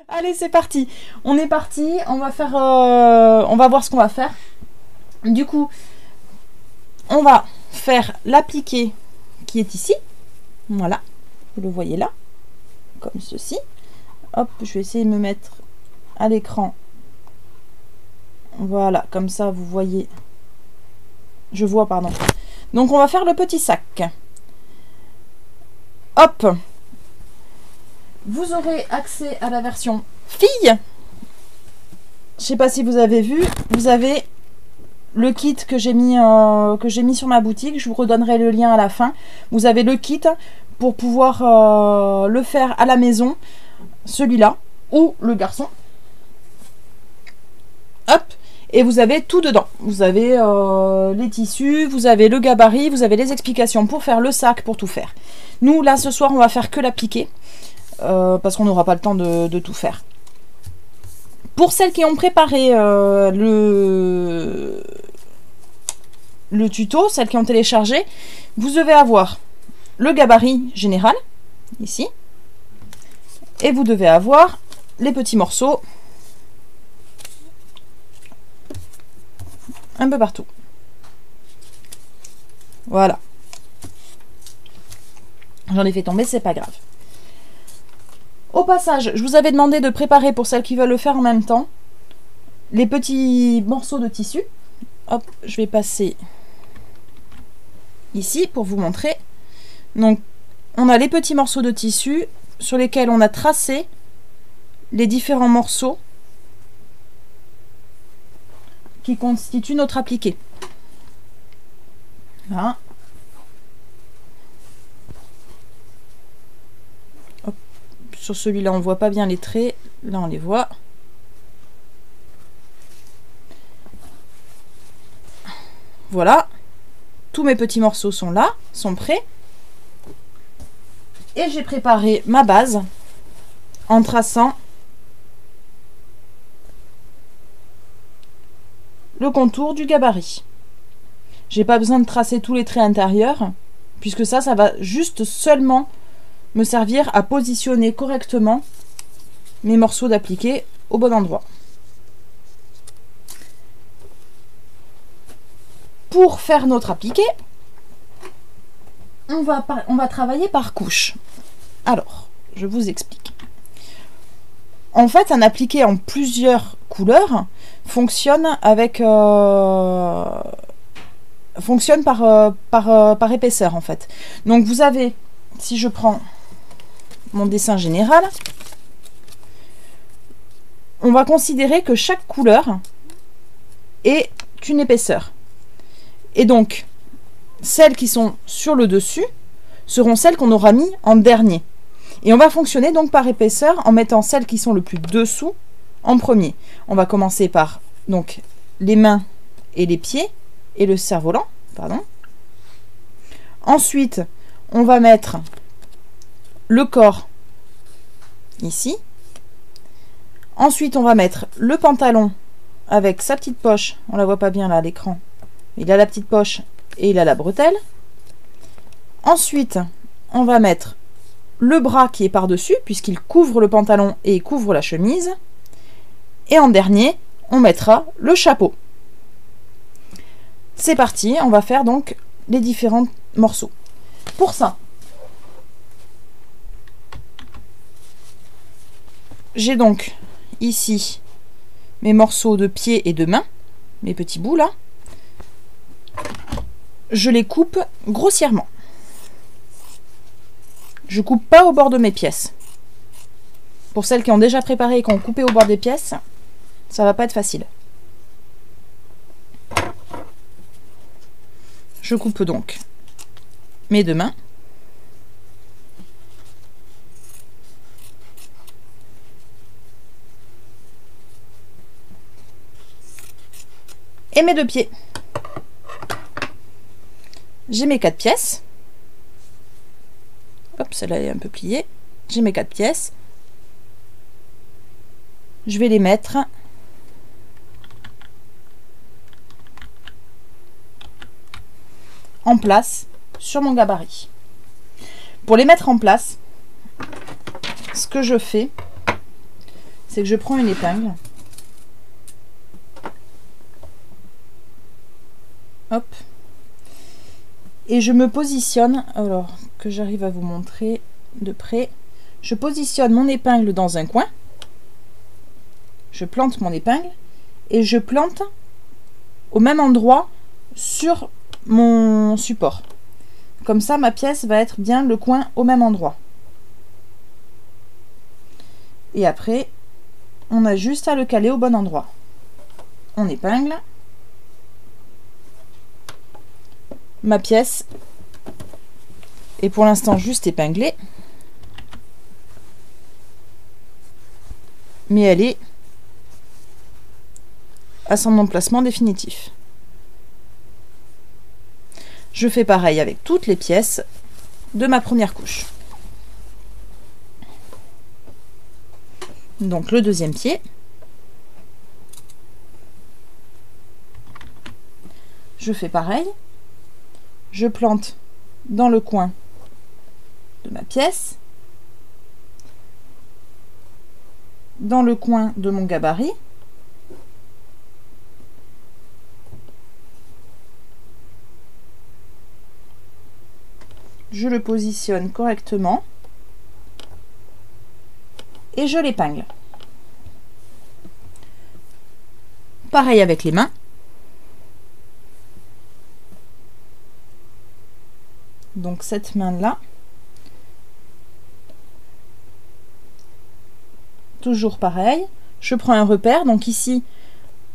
Allez, c'est parti. On est parti. On va faire, on va voir ce qu'on va faire. Du coup, on va faire l'appliqué qui est ici. Voilà, vous le voyez là, comme ceci. Hop, je vais essayer de me mettre à l'écran. Voilà, comme ça, vous voyez. Je vois, pardon. Donc, on va faire le petit sac. Hop. Vous aurez accès à la version fille. Je sais pas si vous avez vu. Vous avez le kit que j'ai mis sur ma boutique. Je vous redonnerai le lien à la fin. Vous avez le kit pour pouvoir le faire à la maison. Celui-là ou le garçon. Hop. Et vous avez tout dedans. Vous avez les tissus, vous avez le gabarit, vous avez les explications pour faire le sac, pour tout faire. Nous, là, ce soir, on va faire que l'appliqué. Parce qu'on n'aura pas le temps de tout faire. Pour celles qui ont préparé le tuto, celles qui ont téléchargé, vous devez avoir le gabarit général, ici. Et vous devez avoir les petits morceaux un peu partout. Voilà. J'en ai fait tomber, c'est pas grave. Au passage, je vous avais demandé de préparer, pour celles qui veulent le faire en même temps, les petits morceaux de tissu. Hop, je vais passer ici pour vous montrer. Donc, on a les petits morceaux de tissu sur lesquels on a tracé les différents morceaux qui constituent notre appliqué. Là. Hop. Sur celui-là, on ne voit pas bien les traits. Là, on les voit. Voilà. Tous mes petits morceaux sont là, sont prêts. Et j'ai préparé ma base en traçant le contour du gabarit. J'ai pas besoin de tracer tous les traits intérieurs, puisque ça va juste seulement me servir à positionner correctement mes morceaux d'appliqué au bon endroit. Pour faire notre appliqué, on va travailler par couche. Alors, je vous explique. En fait, un appliqué en plusieurs couleurs fonctionne avec fonctionne par épaisseur en fait. Donc vous avez, si je prends mon dessin général, on va considérer que chaque couleur est une épaisseur. Et donc, celles qui sont sur le dessus seront celles qu'on aura mis en dernier. Et on va fonctionner donc par épaisseur en mettant celles qui sont le plus dessous en premier. On va commencer par donc les mains et les pieds et le cerf-volant, pardon. Ensuite, on va mettre le corps ici. Ensuite, on va mettre le pantalon avec sa petite poche. On la voit pas bien là à l'écran. Il a la petite poche et il a la bretelle. Ensuite, on va mettre le bras qui est par-dessus, puisqu'il couvre le pantalon et il couvre la chemise. Et en dernier, on mettra le chapeau. C'est parti, on va faire donc les différents morceaux. Pour ça, j'ai donc ici mes morceaux de pieds et de mains, mes petits bouts là. Je les coupe grossièrement. Je coupe pas au bord de mes pièces. Pour celles qui ont déjà préparé et qui ont coupé au bord des pièces, ça va pas être facile. Je coupe donc mes deux mains. Et mes deux pieds. J'ai mes 4 pièces. Hop, celle-là est un peu pliée. J'ai mes 4 pièces. Je vais les mettre en place sur mon gabarit. Pour les mettre en place, ce que je fais, c'est que je prends une épingle. Hop. Et je me positionne, alors que j'arrive à vous montrer de près. Je positionne mon épingle dans un coin. Je plante mon épingle et je plante au même endroit sur mon support. Comme ça, ma pièce va être bien le coin au même endroit. Et après, on a juste à le caler au bon endroit. On épingle. Ma pièce est pour l'instant juste épinglée. Mais elle est à son emplacement définitif. Je fais pareil avec toutes les pièces de ma première couche. Donc le deuxième pied. Je fais pareil. Je plante dans le coin de ma pièce, dans le coin de mon gabarit. Je le positionne correctement et je l'épingle. Pareil avec les mains. Donc cette main-là, toujours pareil, je prends un repère. Donc ici,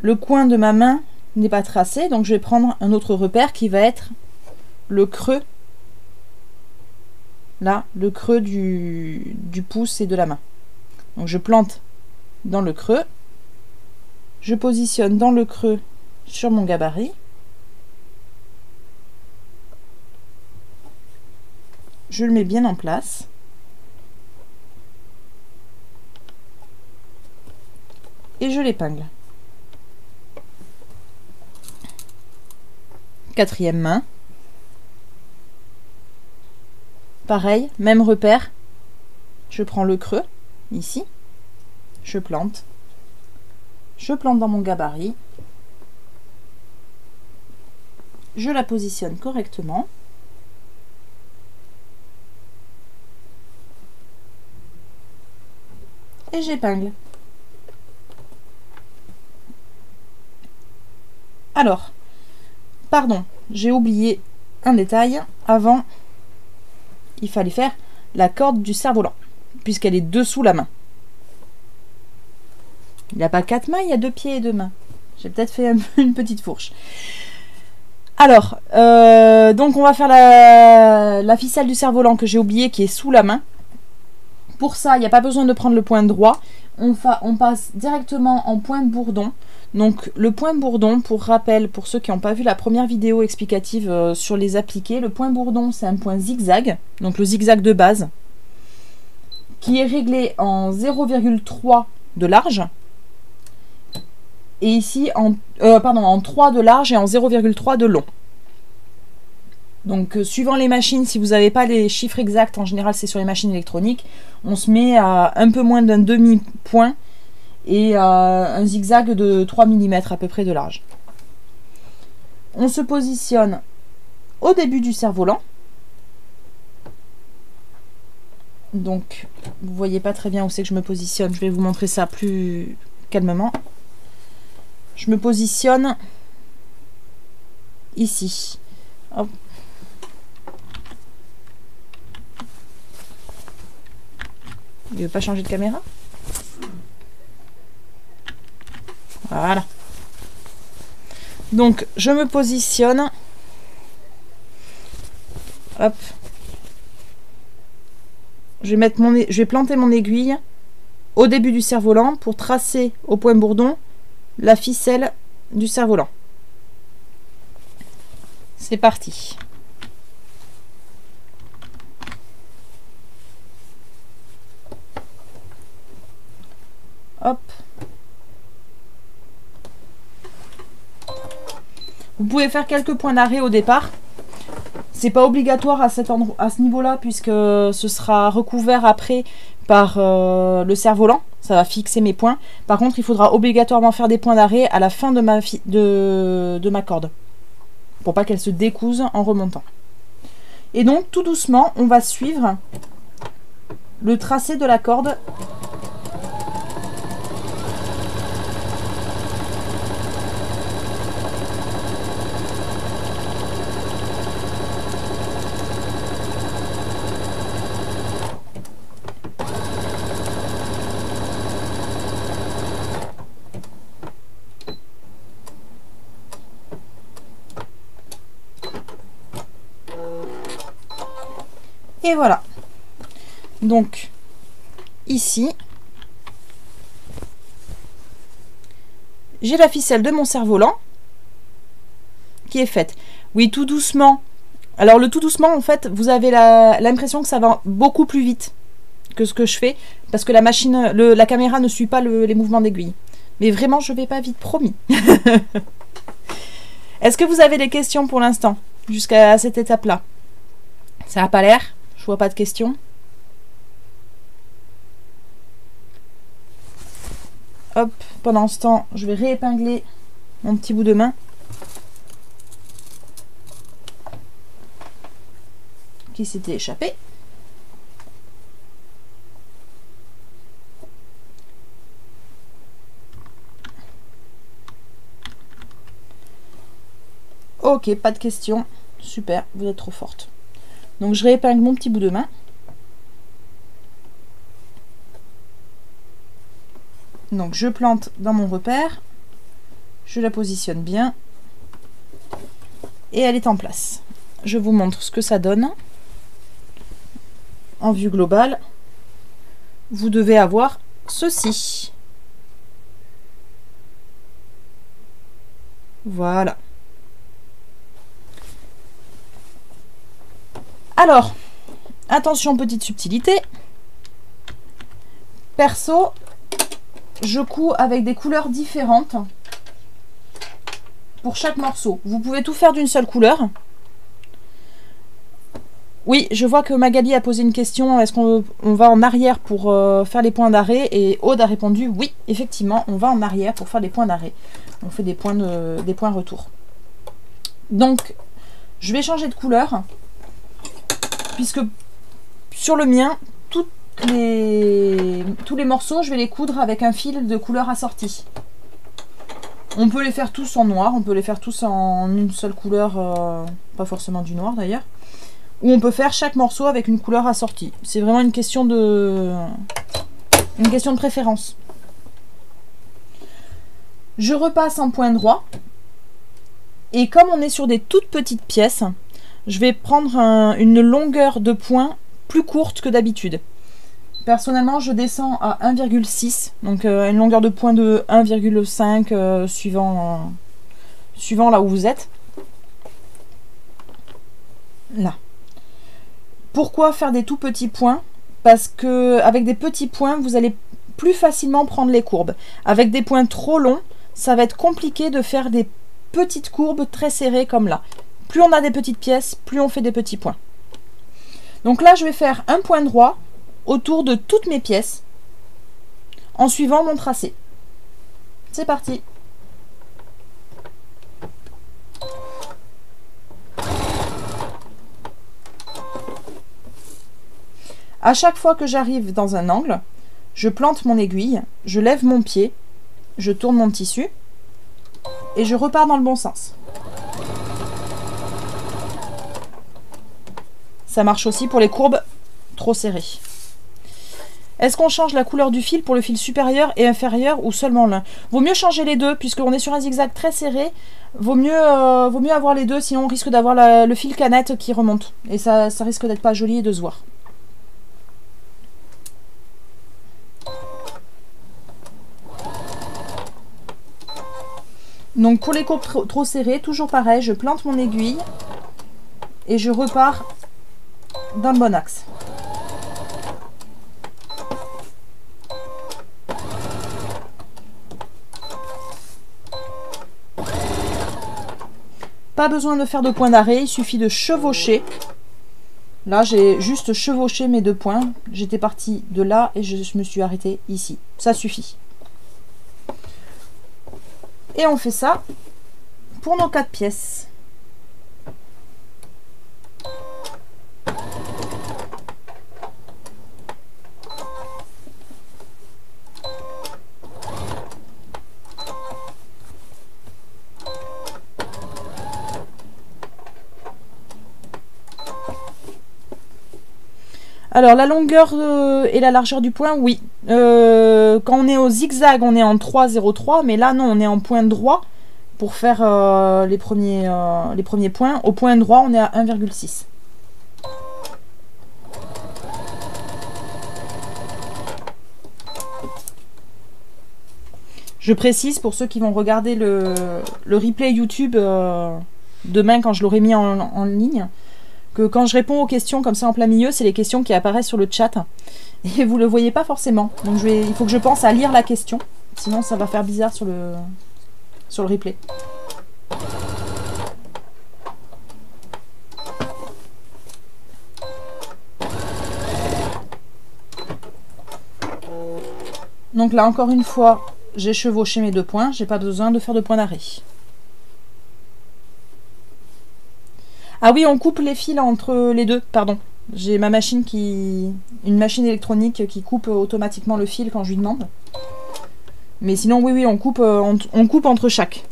le coin de ma main n'est pas tracé, donc je vais prendre un autre repère qui va être le creux. Là, le creux du pouce et de la main. Donc je plante dans le creux, je positionne dans le creux sur mon gabarit, je le mets bien en place, et je l'épingle. Quatrième main. Pareil, même repère. Je prends le creux, ici. Je plante. Je plante dans mon gabarit. Je la positionne correctement. Et j'épingle. Alors, pardon, j'ai oublié un détail. Avant, il fallait faire la corde du cerf-volant, puisqu'elle est dessous la main. Il n'y a pas 4 mains, il y a 2 pieds et 2 mains. J'ai peut-être fait une petite fourche. Alors, donc on va faire la ficelle du cerf-volant que j'ai oublié, qui est sous la main. Pour ça, il n'y a pas besoin de prendre le point droit. On passe directement en point bourdon. Donc le point bourdon, pour rappel, pour ceux qui n'ont pas vu la première vidéo explicative sur les appliqués, le point bourdon, c'est un point zigzag, donc le zigzag de base, qui est réglé en 0,3 de large, et ici en 3 de large et en 0,3 de long. Donc suivant les machines, si vous n'avez pas les chiffres exacts, en général c'est sur les machines électroniques, on se met à un peu moins d'un demi-point et un zigzag de 3 mm à peu près de large. On se positionne au début du cerf-volant. Donc vous voyez pas très bien où c'est que je me positionne, je vais vous montrer ça plus calmement. Je me positionne ici. Hop. Il ne veut pas changer de caméra? Voilà. Donc je me positionne. Hop. Je vais planter mon aiguille au début du cerf-volant pour tracer au point bourdon la ficelle du cerf-volant. C'est parti. Hop. Vous pouvez faire quelques points d'arrêt au départ. C'est pas obligatoire à ce niveau-là, puisque ce sera recouvert après par le cerf-volant. ça va fixer mes points. Par contre, il faudra obligatoirement faire des points d'arrêt à la fin de ma corde, pour pas qu'elle se découse en remontant. Et donc, tout doucement, on va suivre le tracé de la corde. Et voilà. Donc, ici, j'ai la ficelle de mon cerf-volant qui est faite. Oui, tout doucement. Alors, le tout doucement, en fait, vous avez l'impression que ça va beaucoup plus vite que ce que je fais, parce que la machine, la caméra ne suit pas les mouvements d'aiguille. Mais vraiment, je vais pas vite, promis. Est-ce que vous avez des questions pour l'instant, jusqu'à cette étape-là? Ça n'a pas l'air? Je vois pas de questions. Hop, pendant ce temps, je vais réépingler mon petit bout de main. Qui s'était échappé. Ok, pas de questions. Super, vous êtes trop forte. Donc je réépingle mon petit bout de main. Donc je plante dans mon repère. Je la positionne bien. Et elle est en place. Je vous montre ce que ça donne. En vue globale, vous devez avoir ceci. Voilà. Alors, attention, petite subtilité. Perso, je couds avec des couleurs différentes pour chaque morceau. Vous pouvez tout faire d'une seule couleur. Oui, je vois que Magali a posé une question. Est-ce qu'on va en arrière pour faire les points d'arrêt? Et Aude a répondu oui, effectivement, on va en arrière pour faire les points d'arrêt. On fait des points retour. Donc, je vais changer de couleur. Puisque sur le mien, tous les morceaux, je vais les coudre avec un fil de couleur assortie. On peut les faire tous en noir, on peut les faire tous en une seule couleur, pas forcément du noir d'ailleurs. Ou on peut faire chaque morceau avec une couleur assortie. C'est vraiment une question de préférence. Je repasse en point droit. Et comme on est sur des toutes petites pièces, je vais prendre une longueur de point plus courte que d'habitude. Personnellement, je descends à 1,6, donc une longueur de point de 1,5 suivant là où vous êtes. Là. Pourquoi faire des tout petits points? Parce que avec des petits points, vous allez plus facilement prendre les courbes. Avec des points trop longs, ça va être compliqué de faire des petites courbes très serrées comme là. Plus on a des petites pièces, plus on fait des petits points. Donc là, je vais faire un point droit autour de toutes mes pièces en suivant mon tracé. C'est parti. À chaque fois que j'arrive dans un angle, je plante mon aiguille, je lève mon pied, je tourne mon tissu et je repars dans le bon sens. Ça marche aussi pour les courbes trop serrées. Est-ce qu'on change la couleur du fil pour le fil supérieur et inférieur ou seulement l'un? Vaut mieux changer les deux, puisqu'on est sur un zigzag très serré. Vaut mieux avoir les deux, sinon on risque d'avoir le fil canette qui remonte. Et ça risque d'être pas joli et de se voir. Donc pour les courbes trop serrées, toujours pareil, je plante mon aiguille et je repars dans le bon axe. Pas besoin de faire de point d'arrêt, il suffit de chevaucher Là, j'ai juste chevauché mes 2 points. J'étais partie de là et je me suis arrêtée ici. Ça suffit. Et on fait ça pour nos 4 pièces. Alors, la longueur et la largeur du point, oui. Quand on est au zigzag, on est en 3,03, mais là, non, on est en point droit pour faire les premiers points. Au point droit, on est à 1,6. Je précise pour ceux qui vont regarder le replay YouTube demain quand je l'aurai mis en ligne, que quand je réponds aux questions comme ça en plein milieu, c'est les questions qui apparaissent sur le chat et vous le voyez pas forcément. Donc il faut que je pense à lire la question, sinon ça va faire bizarre sur le replay. Donc là encore une fois, j'ai chevauché mes 2 points, j'ai pas besoin de faire de point d'arrêt. Ah oui, on coupe les fils entre les deux, pardon. J'ai ma machine une machine électronique qui coupe automatiquement le fil quand je lui demande. Mais sinon, oui, on coupe entre chaque.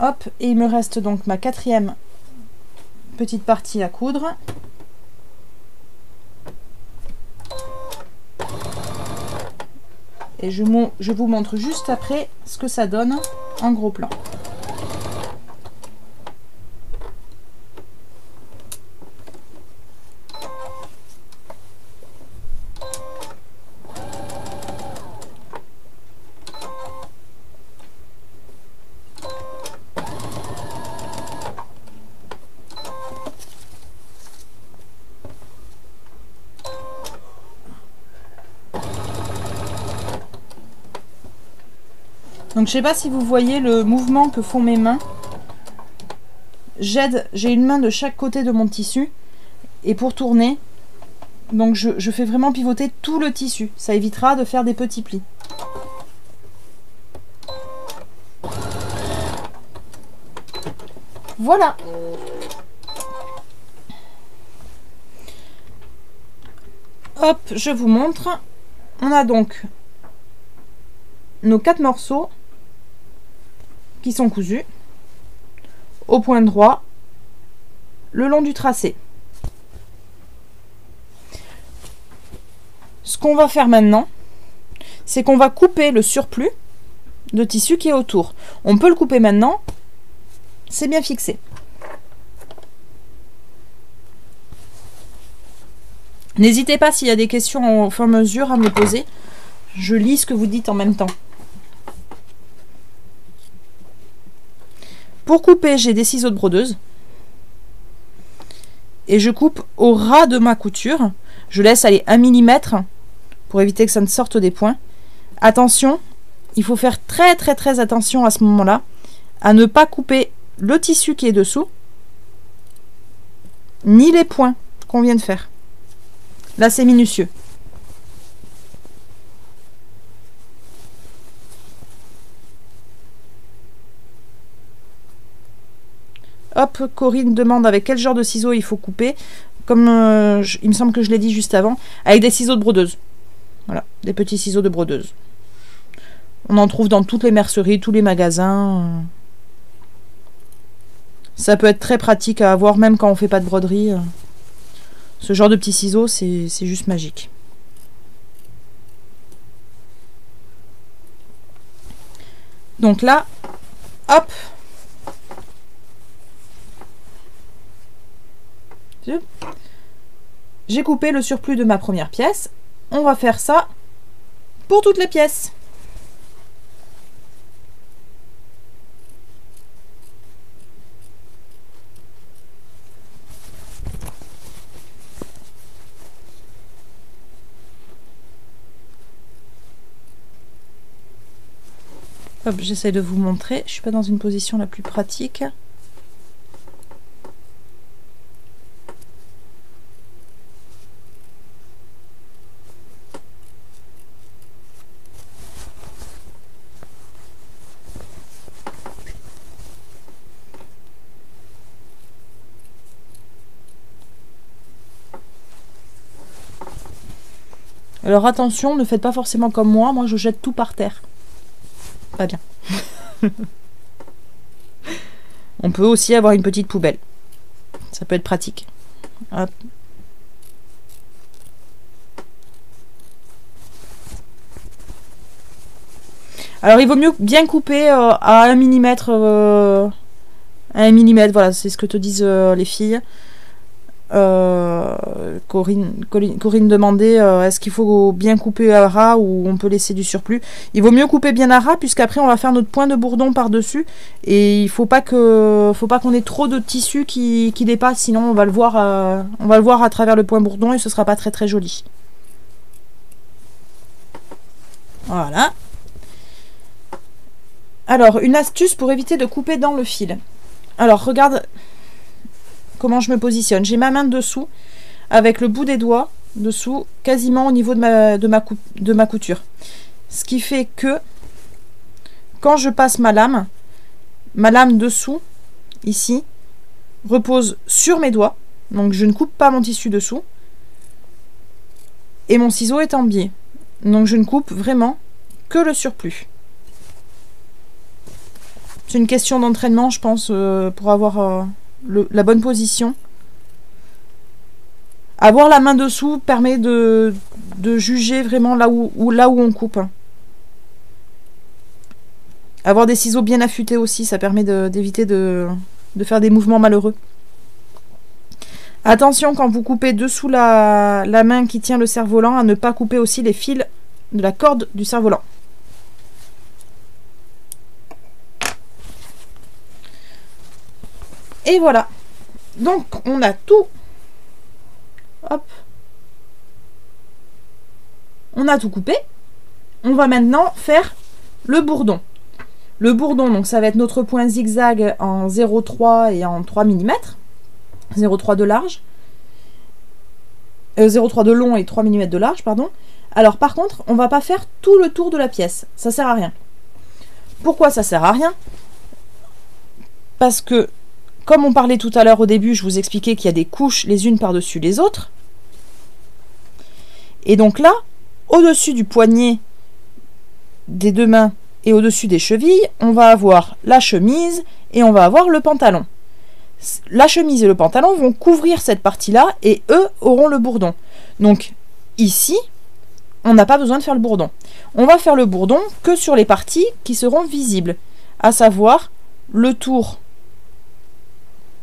Hop, et il me reste donc ma 4e petite partie à coudre. Et je vous montre juste après ce que ça donne en gros plan. Donc je sais pas si vous voyez le mouvement que font mes mains. J'ai une main de chaque côté de mon tissu. Et pour tourner, donc je fais vraiment pivoter tout le tissu. Ça évitera de faire des petits plis. Voilà. Hop, je vous montre. On a donc nos 4 morceaux qui sont cousus au point droit le long du tracé. Ce qu'on va faire maintenant, c'est qu'on va couper le surplus de tissu qui est autour. On peut le couper maintenant, c'est bien fixé. N'hésitez pas s'il y a des questions au fur et à mesure à me poser. Je lis ce que vous dites en même temps. Pour couper, j'ai des ciseaux de brodeuse. Et je coupe au ras de ma couture. Je laisse aller 1 mm pour éviter que ça ne sorte des points. Attention, il faut faire très attention à ce moment-là à ne pas couper le tissu qui est dessous, ni les points qu'on vient de faire. Là, c'est minutieux. Hop, Corinne demande avec quel genre de ciseaux il faut couper. Comme il me semble que je l'ai dit juste avant, avec des ciseaux de brodeuse. Voilà, des petits ciseaux de brodeuse. On en trouve dans toutes les merceries, tous les magasins. Ça peut être très pratique à avoir, même quand on fait pas de broderie. Ce genre de petits ciseaux, c'est juste magique. Donc là, hop. J'ai coupé le surplus de ma première pièce. On va faire ça pour toutes les pièces. Hop, j'essaie de vous montrer. Je suis pas dans une position la plus pratique. Alors attention, ne faites pas forcément comme moi je jette tout par terre. Pas bien. On peut aussi avoir une petite poubelle. Ça peut être pratique. Hop. Alors il vaut mieux bien couper à 1 mm. À 1 mm, voilà, c'est ce que te disent les filles. Corinne demandait est-ce qu'il faut bien couper à ras ou on peut laisser du surplus. Il vaut mieux couper bien à ras puisqu'après on va faire notre point de bourdon par dessus et il faut pas qu'on ait trop de tissu qui dépasse, sinon on va le voir à travers le point bourdon et ce sera pas très très joli. Voilà. Alors une astuce pour éviter de couper dans le fil. Alors regarde comment je me positionne. J'ai ma main dessous avec le bout des doigts dessous quasiment au niveau de ma couture. Ce qui fait que quand je passe ma lame dessous ici repose sur mes doigts, donc je ne coupe pas mon tissu dessous et mon ciseau est en biais, donc je ne coupe vraiment que le surplus. C'est une question d'entraînement, je pense, pour avoir la bonne position. Avoir la main dessous permet de juger vraiment là où on coupe. Avoir des ciseaux bien affûtés aussi, ça permet d'éviter de faire des mouvements malheureux. Attention quand vous coupez dessous la main qui tient le cerf-volant à ne pas couper aussi les fils de la corde du cerf-volant. Et voilà. Donc on a tout. Hop. On a tout coupé. On va maintenant faire le bourdon. Le bourdon, donc ça va être notre point zigzag en 0,3 et en 3 mm. 0,3 de large. 0,3 de long et 3 mm de large, pardon. Alors par contre, on va pas faire tout le tour de la pièce. Ça sert à rien. Pourquoi ça sert à rien? Parce que, comme on parlait tout à l'heure au début, je vous expliquais qu'il y a des couches les unes par-dessus les autres. Et donc là, au-dessus du poignet des deux mains et au-dessus des chevilles, on va avoir la chemise et on va avoir le pantalon. La chemise et le pantalon vont couvrir cette partie-là et eux auront le bourdon. Donc ici, on n'a pas besoin de faire le bourdon. On va faire le bourdon que sur les parties qui seront visibles, à savoir le tour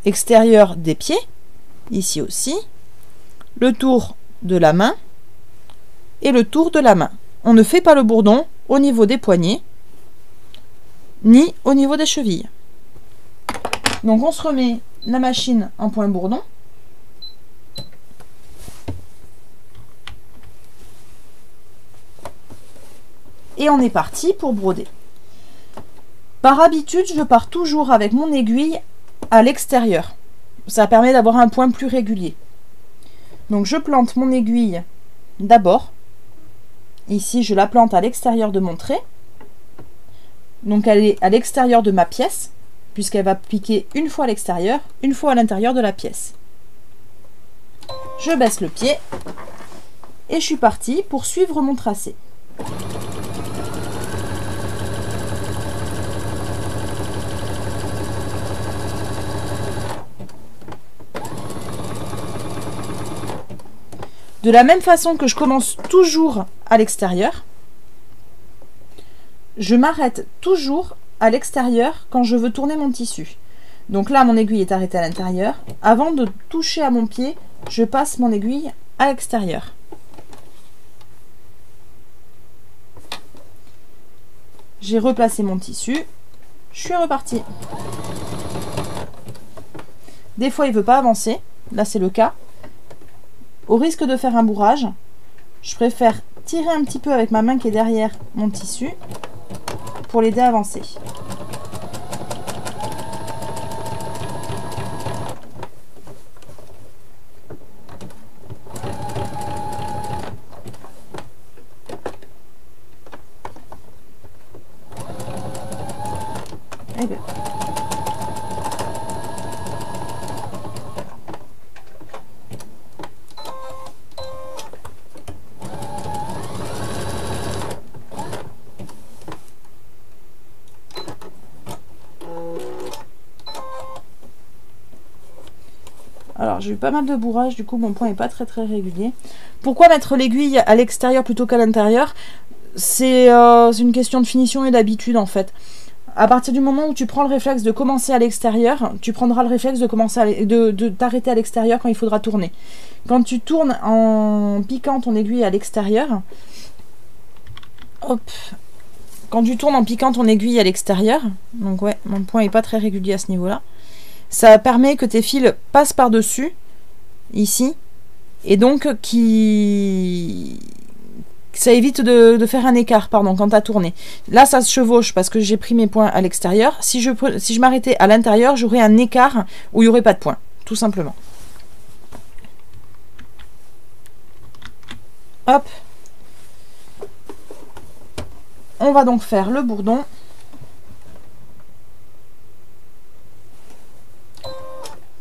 extérieur des pieds, ici aussi, le tour de la main et le tour de la main. On ne fait pas le bourdon au niveau des poignets ni au niveau des chevilles. Donc on se remet la machine en point bourdon. Et on est parti pour broder. Par habitude, je pars toujours avec mon aiguille à l'extérieur. Ça permet d'avoir un point plus régulier. Donc je plante mon aiguille d'abord. Ici, je la plante à l'extérieur de mon trait. Donc elle est à l'extérieur de ma pièce, puisqu'elle va piquer une fois à l'extérieur, une fois à l'intérieur de la pièce. Je baisse le pied et je suis partie pour suivre mon tracé. De la même façon que je commence toujours à l'extérieur, je m'arrête toujours à l'extérieur quand je veux tourner mon tissu. Donc là, mon aiguille est arrêtée à l'intérieur. Avant de toucher à mon pied, je passe mon aiguille à l'extérieur. J'ai replacé mon tissu. Je suis repartie. Des fois, il ne veut pas avancer. Là, c'est le cas. Au risque de faire un bourrage, je préfère tirer un petit peu avec ma main qui est derrière mon tissu pour l'aider à avancer. Et bien. Alors j'ai eu pas mal de bourrage, du coup mon point n'est pas très régulier. Pourquoi mettre l'aiguille à l'extérieur plutôt qu'à l'intérieur? C'est une question de finition et d'habitude en fait. À partir du moment où tu prends le réflexe de commencer à l'extérieur, tu prendras le réflexe de commencer de t'arrêter à l'extérieur quand il faudra tourner. Quand tu tournes en piquant ton aiguille à l'extérieur, hop, quand tu tournes en piquant ton aiguille à l'extérieur, donc ouais, mon point n'est pas très régulier à ce niveau-là, ça permet que tes fils passent par-dessus, ici, et donc ça évite de faire un écart, pardon, quand tu as tourné. Là, ça se chevauche parce que j'ai pris mes points à l'extérieur. Si je m'arrêtais à l'intérieur, j'aurais un écart où il n'y aurait pas de points, tout simplement. Hop. On va donc faire le bourdon.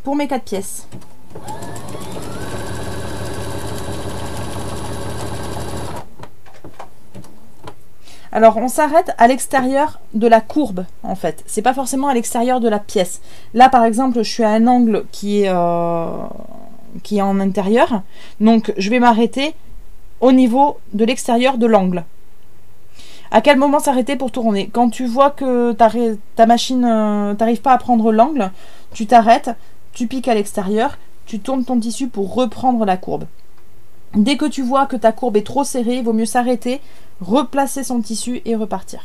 Pour mes 4 pièces. Alors on s'arrête à l'extérieur de la courbe en fait, c'est pas forcément à l'extérieur de la pièce. Là par exemple je suis à un angle qui est en intérieur, donc je vais m'arrêter au niveau de l'extérieur de l'angle. À quel moment s'arrêter pour tourner? Quand tu vois que ta machine t'arrive pas à prendre l'angle, tu t'arrêtes, tu piques à l'extérieur, tu tournes ton tissu pour reprendre la courbe. Dès que tu vois que ta courbe est trop serrée, il vaut mieux s'arrêter, replacer son tissu et repartir.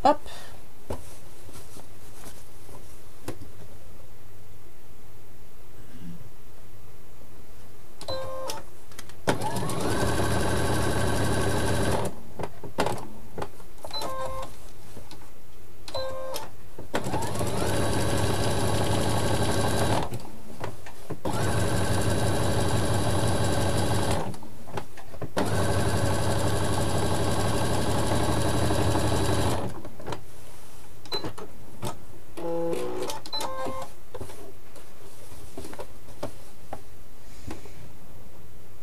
Hop.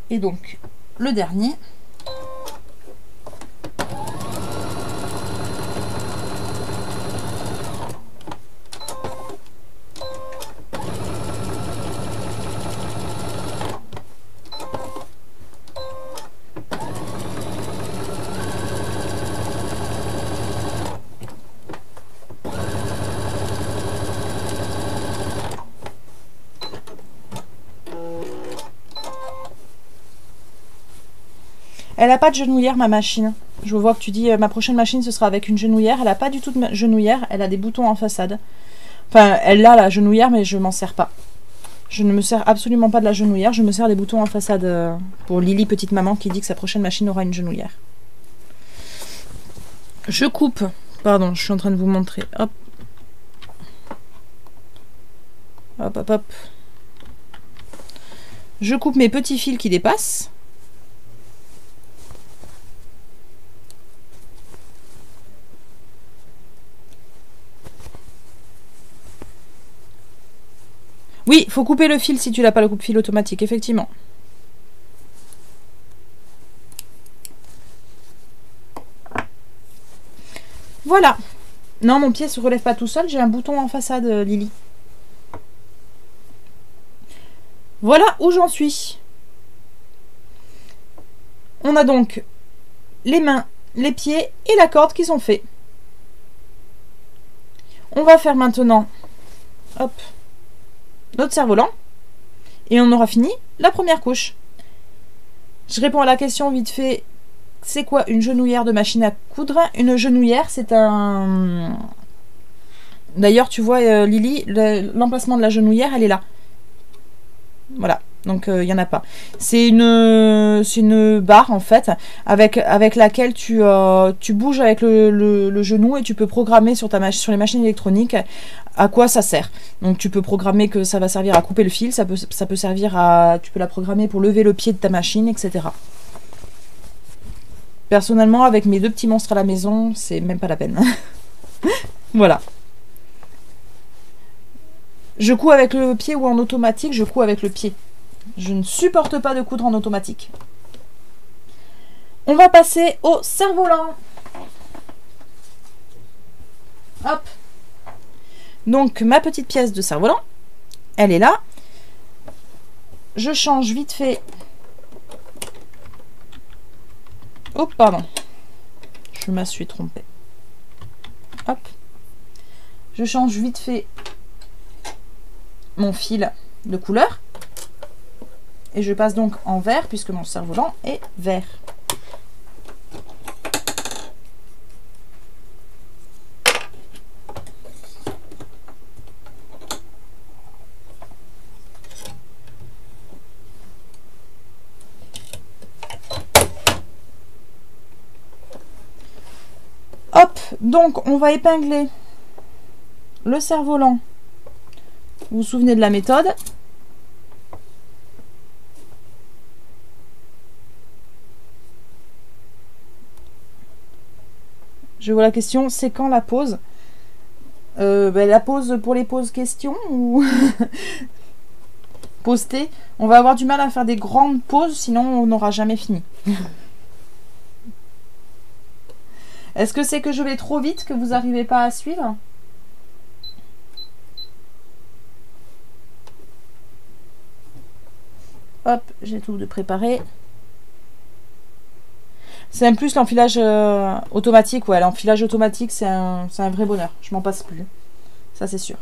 Et donc, le dernier. Elle n'a pas de genouillère ma machine. Je vois que tu dis ma prochaine machine ce sera avec une genouillère. Elle n'a pas du tout de genouillère, elle a des boutons en façade. Enfin, elle a la genouillère mais je m'en sers pas. Je ne me sers absolument pas de la genouillère, je me sers des boutons en façade pour Lily petite maman qui dit que sa prochaine machine aura une genouillère. Je coupe, pardon, je suis en train de vous montrer. Hop. Hop, hop, hop. Je coupe mes petits fils qui dépassent. Oui, il faut couper le fil si tu n'as pas le coupe-fil automatique, effectivement. Voilà. Non, mon pied se relève pas tout seul, j'ai un bouton en façade, Lily. Voilà où j'en suis. On a donc les mains, les pieds et la corde qui sont faits. On va faire maintenant, hop, notre cerf-volant. Et on aura fini la première couche. Je réponds à la question vite fait. C'est quoi une genouillère de machine à coudre? Une genouillère, c'est un... D'ailleurs, tu vois, Lily, l'emplacement de la genouillère, elle est là. Voilà, donc il n'y en a pas. C'est une barre, en fait, avec laquelle tu bouges avec le genou et tu peux programmer sur les machines électroniques à quoi ça sert. Donc tu peux programmer que ça va servir à couper le fil, ça peut servir à... Tu peux la programmer pour lever le pied de ta machine, etc. Personnellement, avec mes 2 petits monstres à la maison, c'est même pas la peine. Voilà. Je couds avec le pied ou en automatique, je couds avec le pied. Je ne supporte pas de coudre en automatique. On va passer au cerf-volant. Hop. Donc, ma petite pièce de cerf-volant, elle est là. Je change vite fait. Oh, pardon. Je me suis trompée. Hop. Je change vite fait mon fil de couleur. Et je passe donc en vert, puisque mon cerf-volant est vert. Hop, donc on va épingler le cerf-volant. Vous vous souvenez de la méthode? Je vois la question, c'est quand la pause? La pause pour les pauses questions ou poster? On va avoir du mal à faire des grandes pauses, sinon on n'aura jamais fini. Est-ce que c'est que je vais trop vite, que vous n'arrivez pas à suivre? Hop, j'ai tout de préparé. C'est en plus l'enfilage automatique. Ouais, l'enfilage automatique, c'est un vrai bonheur. Je m'en passe plus. Ça, c'est sûr.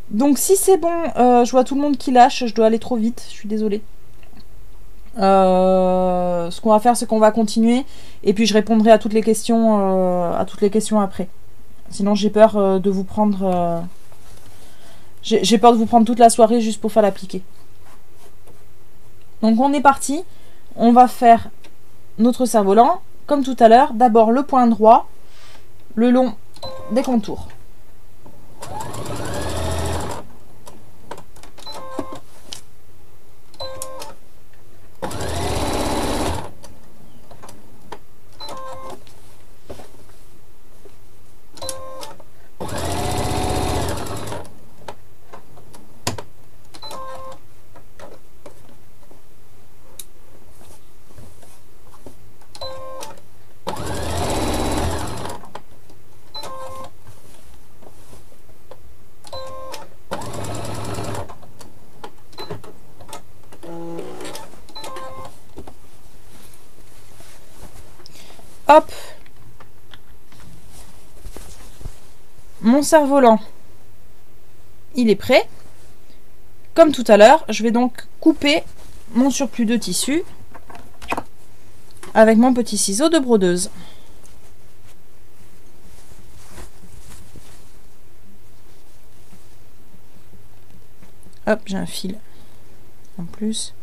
Donc, si c'est bon, je vois tout le monde qui lâche. Je dois aller trop vite. Je suis désolée. Ce qu'on va faire, c'est qu'on va continuer. Et puis, je répondrai à toutes les questions, après. Sinon, j'ai peur de vous prendre... J'ai peur de vous prendre toute la soirée juste pour faire l'appliquer. Donc on est parti. On va faire notre cerf-volant. Comme tout à l'heure, d'abord le point droit, le long des contours. Hop, mon cerf-volant, il est prêt. Comme tout à l'heure, je vais donc couper mon surplus de tissu avec mon petit ciseau de brodeuse. Hop, j'ai un fil en plus.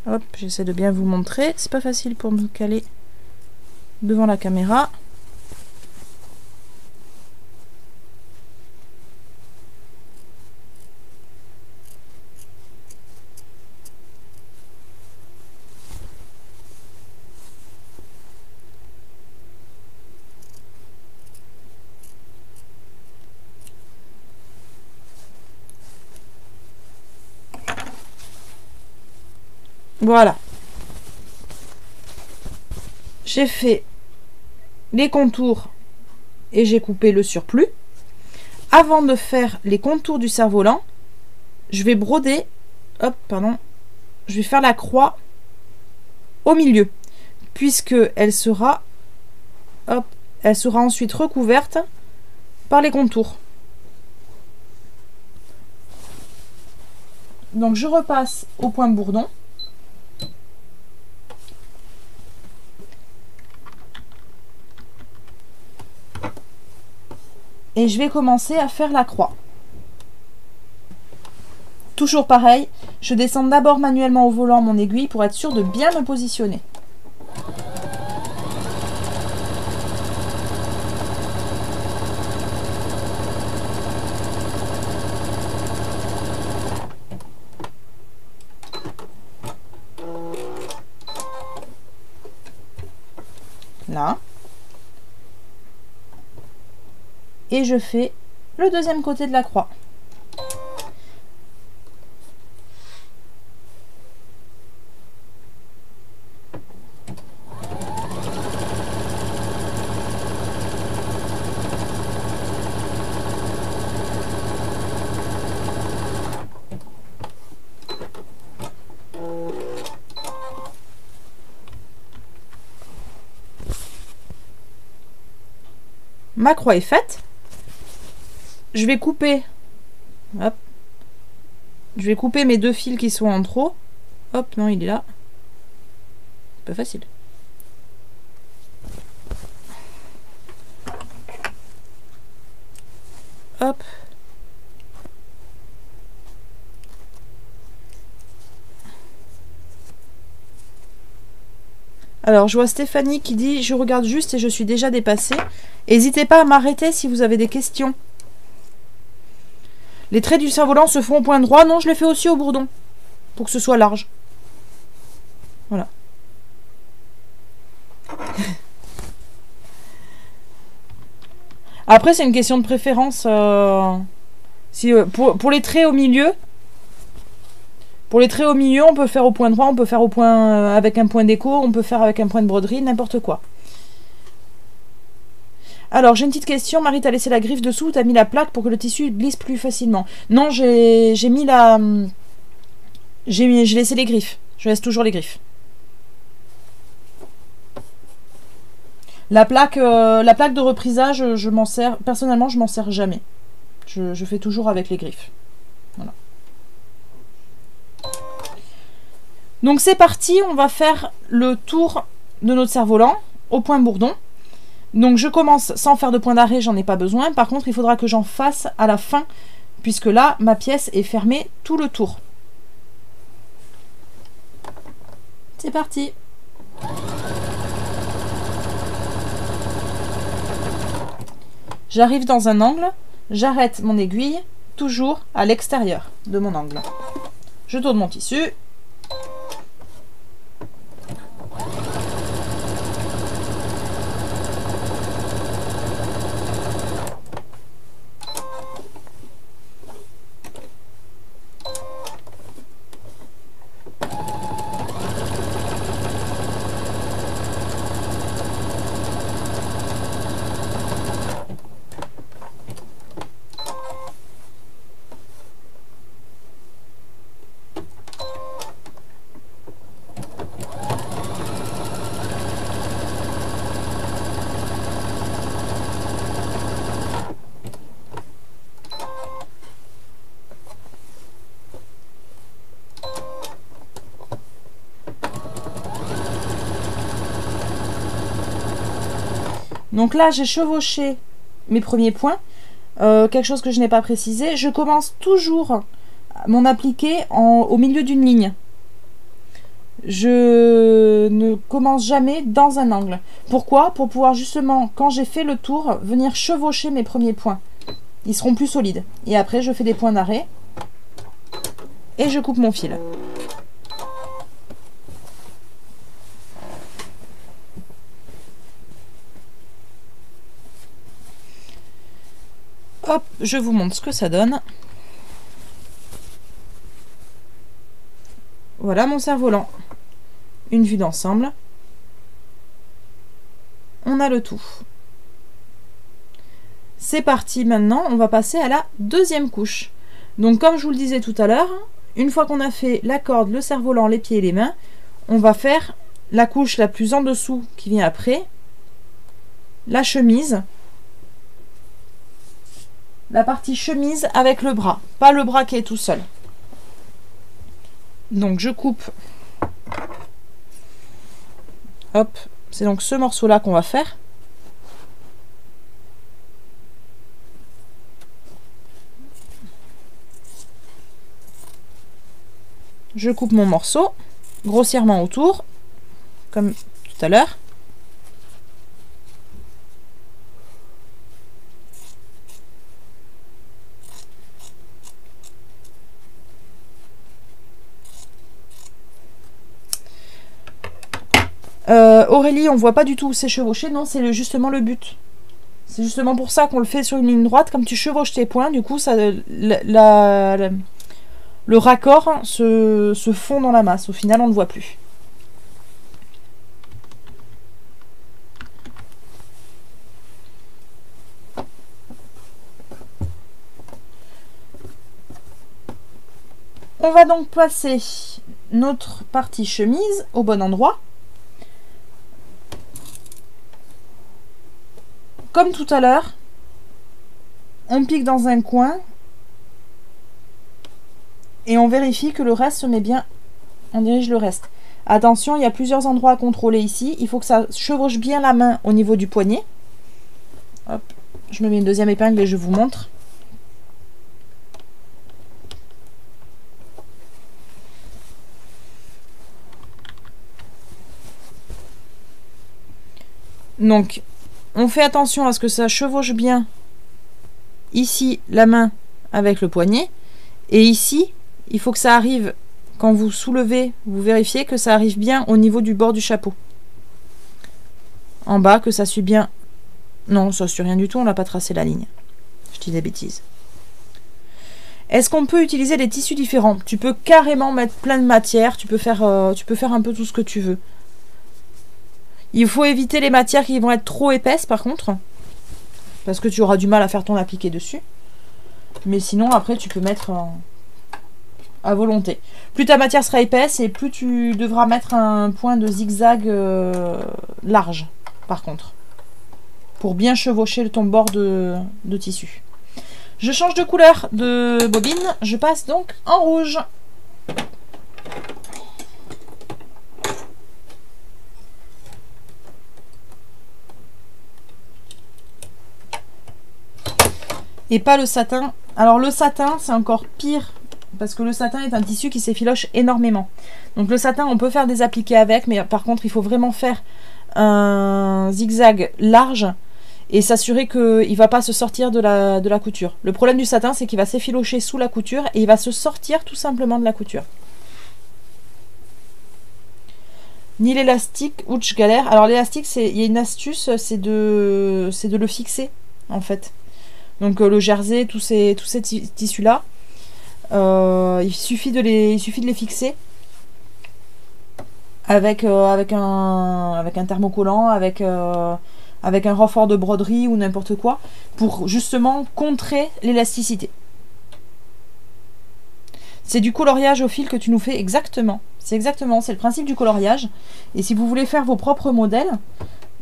Hop, j'essaie de bien vous montrer. C'est pas facile pour me caler devant la caméra. Voilà. J'ai fait les contours et j'ai coupé le surplus. Avant de faire les contours du cerf-volant, je vais broder, hop, pardon, je vais faire la croix au milieu, puisque elle sera, hop, elle sera ensuite recouverte par les contours. Donc je repasse au point bourdon. Et je vais commencer à faire la croix. Toujours pareil, je descends d'abord manuellement au volant mon aiguille pour être sûr de bien me positionner. Là. Et je fais le deuxième côté de la croix. Ma croix est faite. Je vais couper, hop, je vais couper mes deux fils qui sont en trop. Hop, non, il est là. Pas facile. Hop. Alors, je vois Stéphanie qui dit « Je regarde juste et je suis déjà dépassée. » N'hésitez pas à m'arrêter si vous avez des questions. Les traits du cerf-volant se font au point droit. Non, je les fais aussi au bourdon, pour que ce soit large. Voilà. Après, c'est une question de préférence. Si, pour les traits au milieu... Pour les traits au milieu, on peut faire au point droit, on peut faire au point avec un point d'écho, on peut faire avec un point de broderie, n'importe quoi. Alors, j'ai une petite question. Marie, t'as laissé la griffe dessous ou t'as mis la plaque pour que le tissu glisse plus facilement? Non, j'ai mis la... J'ai laissé les griffes. Je laisse toujours les griffes. La plaque de reprisage, je m'en sers... Personnellement, je m'en sers jamais. Je fais toujours avec les griffes. Voilà. Donc c'est parti, on va faire le tour de notre cerf-volant au point bourdon. Donc je commence sans faire de point d'arrêt, j'en ai pas besoin. Par contre, il faudra que j'en fasse à la fin, puisque là, ma pièce est fermée tout le tour. C'est parti. J'arrive dans un angle, j'arrête mon aiguille, toujours à l'extérieur de mon angle. Je tourne mon tissu. Donc là, j'ai chevauché mes premiers points. Quelque chose que je n'ai pas précisé. Je commence toujours mon appliqué au milieu d'une ligne. Je ne commence jamais dans un angle. Pourquoi? Pour pouvoir justement, quand j'ai fait le tour, venir chevaucher mes premiers points. Ils seront plus solides. Et après, je fais des points d'arrêt. Et je coupe mon fil. Hop, je vous montre ce que ça donne. Voilà mon cerf-volant. une vue d'ensemble. On a le tout. C'est parti, maintenant on va passer à la deuxième couche. Donc comme je vous le disais tout à l'heure, une fois qu'on a fait la corde, le cerf-volant, les pieds et les mains, on va faire la couche la plus en dessous qui vient après, la chemise, la partie chemise avec le bras, pas le bras qui est tout seul. Donc je coupe, hop, c'est donc ce morceau là qu'on va faire. Je coupe mon morceau grossièrement autour, comme tout à l'heure. Aurélie, on voit pas du tout où c'est chevauché. Non, c'est justement le but. C'est justement pour ça qu'on le fait sur une ligne droite. Comme tu chevauches tes points, du coup, ça, le raccord se fond dans la masse. Au final, on ne voit plus. On va donc placer notre partie chemise au bon endroit. Comme tout à l'heure, on pique dans un coin et on vérifie que le reste se met bien, on dirige le reste. Attention, il y a plusieurs endroits à contrôler ici. Il faut que ça chevauche bien la main au niveau du poignet. Hop, je me mets une deuxième épingle et je vous montre. Donc, on fait attention à ce que ça chevauche bien ici la main avec le poignet. Et ici, il faut que ça arrive, quand vous soulevez, vous vérifiez que ça arrive bien au niveau du bord du chapeau. En bas, que ça suit bien. Non, ça suit rien du tout, on n'a pas tracé la ligne. Je dis des bêtises. Est-ce qu'on peut utiliser des tissus différents? Tu peux carrément mettre plein de matière, tu peux faire un peu tout ce que tu veux. Il faut éviter les matières qui vont être trop épaisses par contre, parce que tu auras du mal à faire ton appliqué dessus. Mais sinon après tu peux mettre à volonté. Plus ta matière sera épaisse et plus tu devras mettre un point de zigzag large par contre, pour bien chevaucher ton bord de tissu. Je change de couleur de bobine, je passe donc en rouge. Et pas le satin. Alors le satin, c'est encore pire, parce que le satin est un tissu qui s'effiloche énormément. Donc le satin, on peut faire des appliqués avec, mais par contre, il faut vraiment faire un zigzag large et s'assurer qu'il ne va pas se sortir de la couture. Le problème du satin, c'est qu'il va s'effilocher sous la couture et il va se sortir tout simplement de la couture. Ni l'élastique, ouch, galère. Alors l'élastique, il y a une astuce, c'est de le fixer, en fait. Donc le jersey, tous ces tissus-là, il suffit de les fixer avec un thermocollant, avec un renfort de broderie ou n'importe quoi, pour justement contrer l'élasticité. C'est du coloriage au fil que tu nous fais exactement. C'est le principe du coloriage. Et si vous voulez faire vos propres modèles,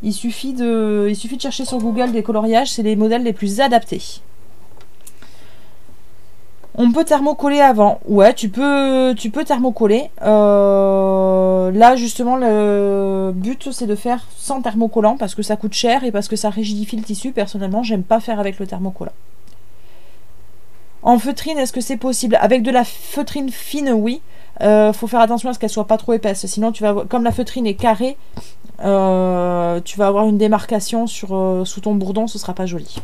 il suffit de chercher sur Google des coloriages, c'est les modèles les plus adaptés. On peut thermocoller avant. Ouais, tu peux thermocoller. Là, justement, le but, c'est de faire sans thermocollant parce que ça coûte cher et parce que ça rigidifie le tissu. Personnellement, j'aime pas faire avec le thermocollant. En feutrine, est-ce que c'est possible? Avec de la feutrine fine, oui. Faut faire attention à ce qu'elle soit pas trop épaisse. Sinon, comme la feutrine est carrée, tu vas avoir une démarcation sous ton bourdon, ce sera pas joli.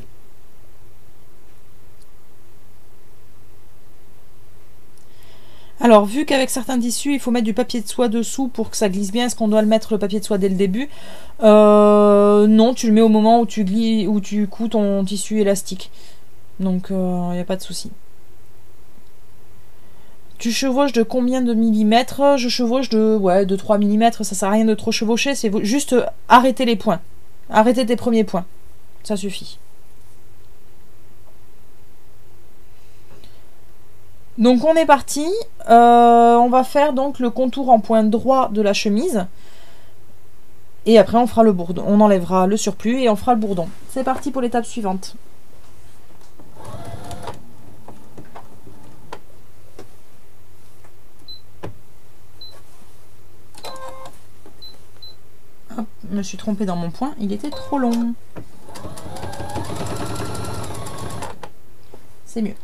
Alors, vu qu'avec certains tissus, il faut mettre du papier de soie dessous pour que ça glisse bien, est-ce qu'on doit le mettre le papier de soie dès le début? Non, tu le mets au moment où tu couds ton tissu élastique. Donc, il n'y a pas de souci. Tu chevauches de combien de millimètres? Je chevauche de 3 millimètres. Ça sert à rien de trop chevaucher. C'est juste arrêter les points. Arrêter tes premiers points. Ça suffit. Donc on est parti. On va faire donc le contour en point droit de la chemise. Et après on fera le bourdon. On enlèvera le surplus et on fera le bourdon. C'est parti pour l'étape suivante. Hop, je me suis trompée dans mon point, il était trop long. C'est mieux.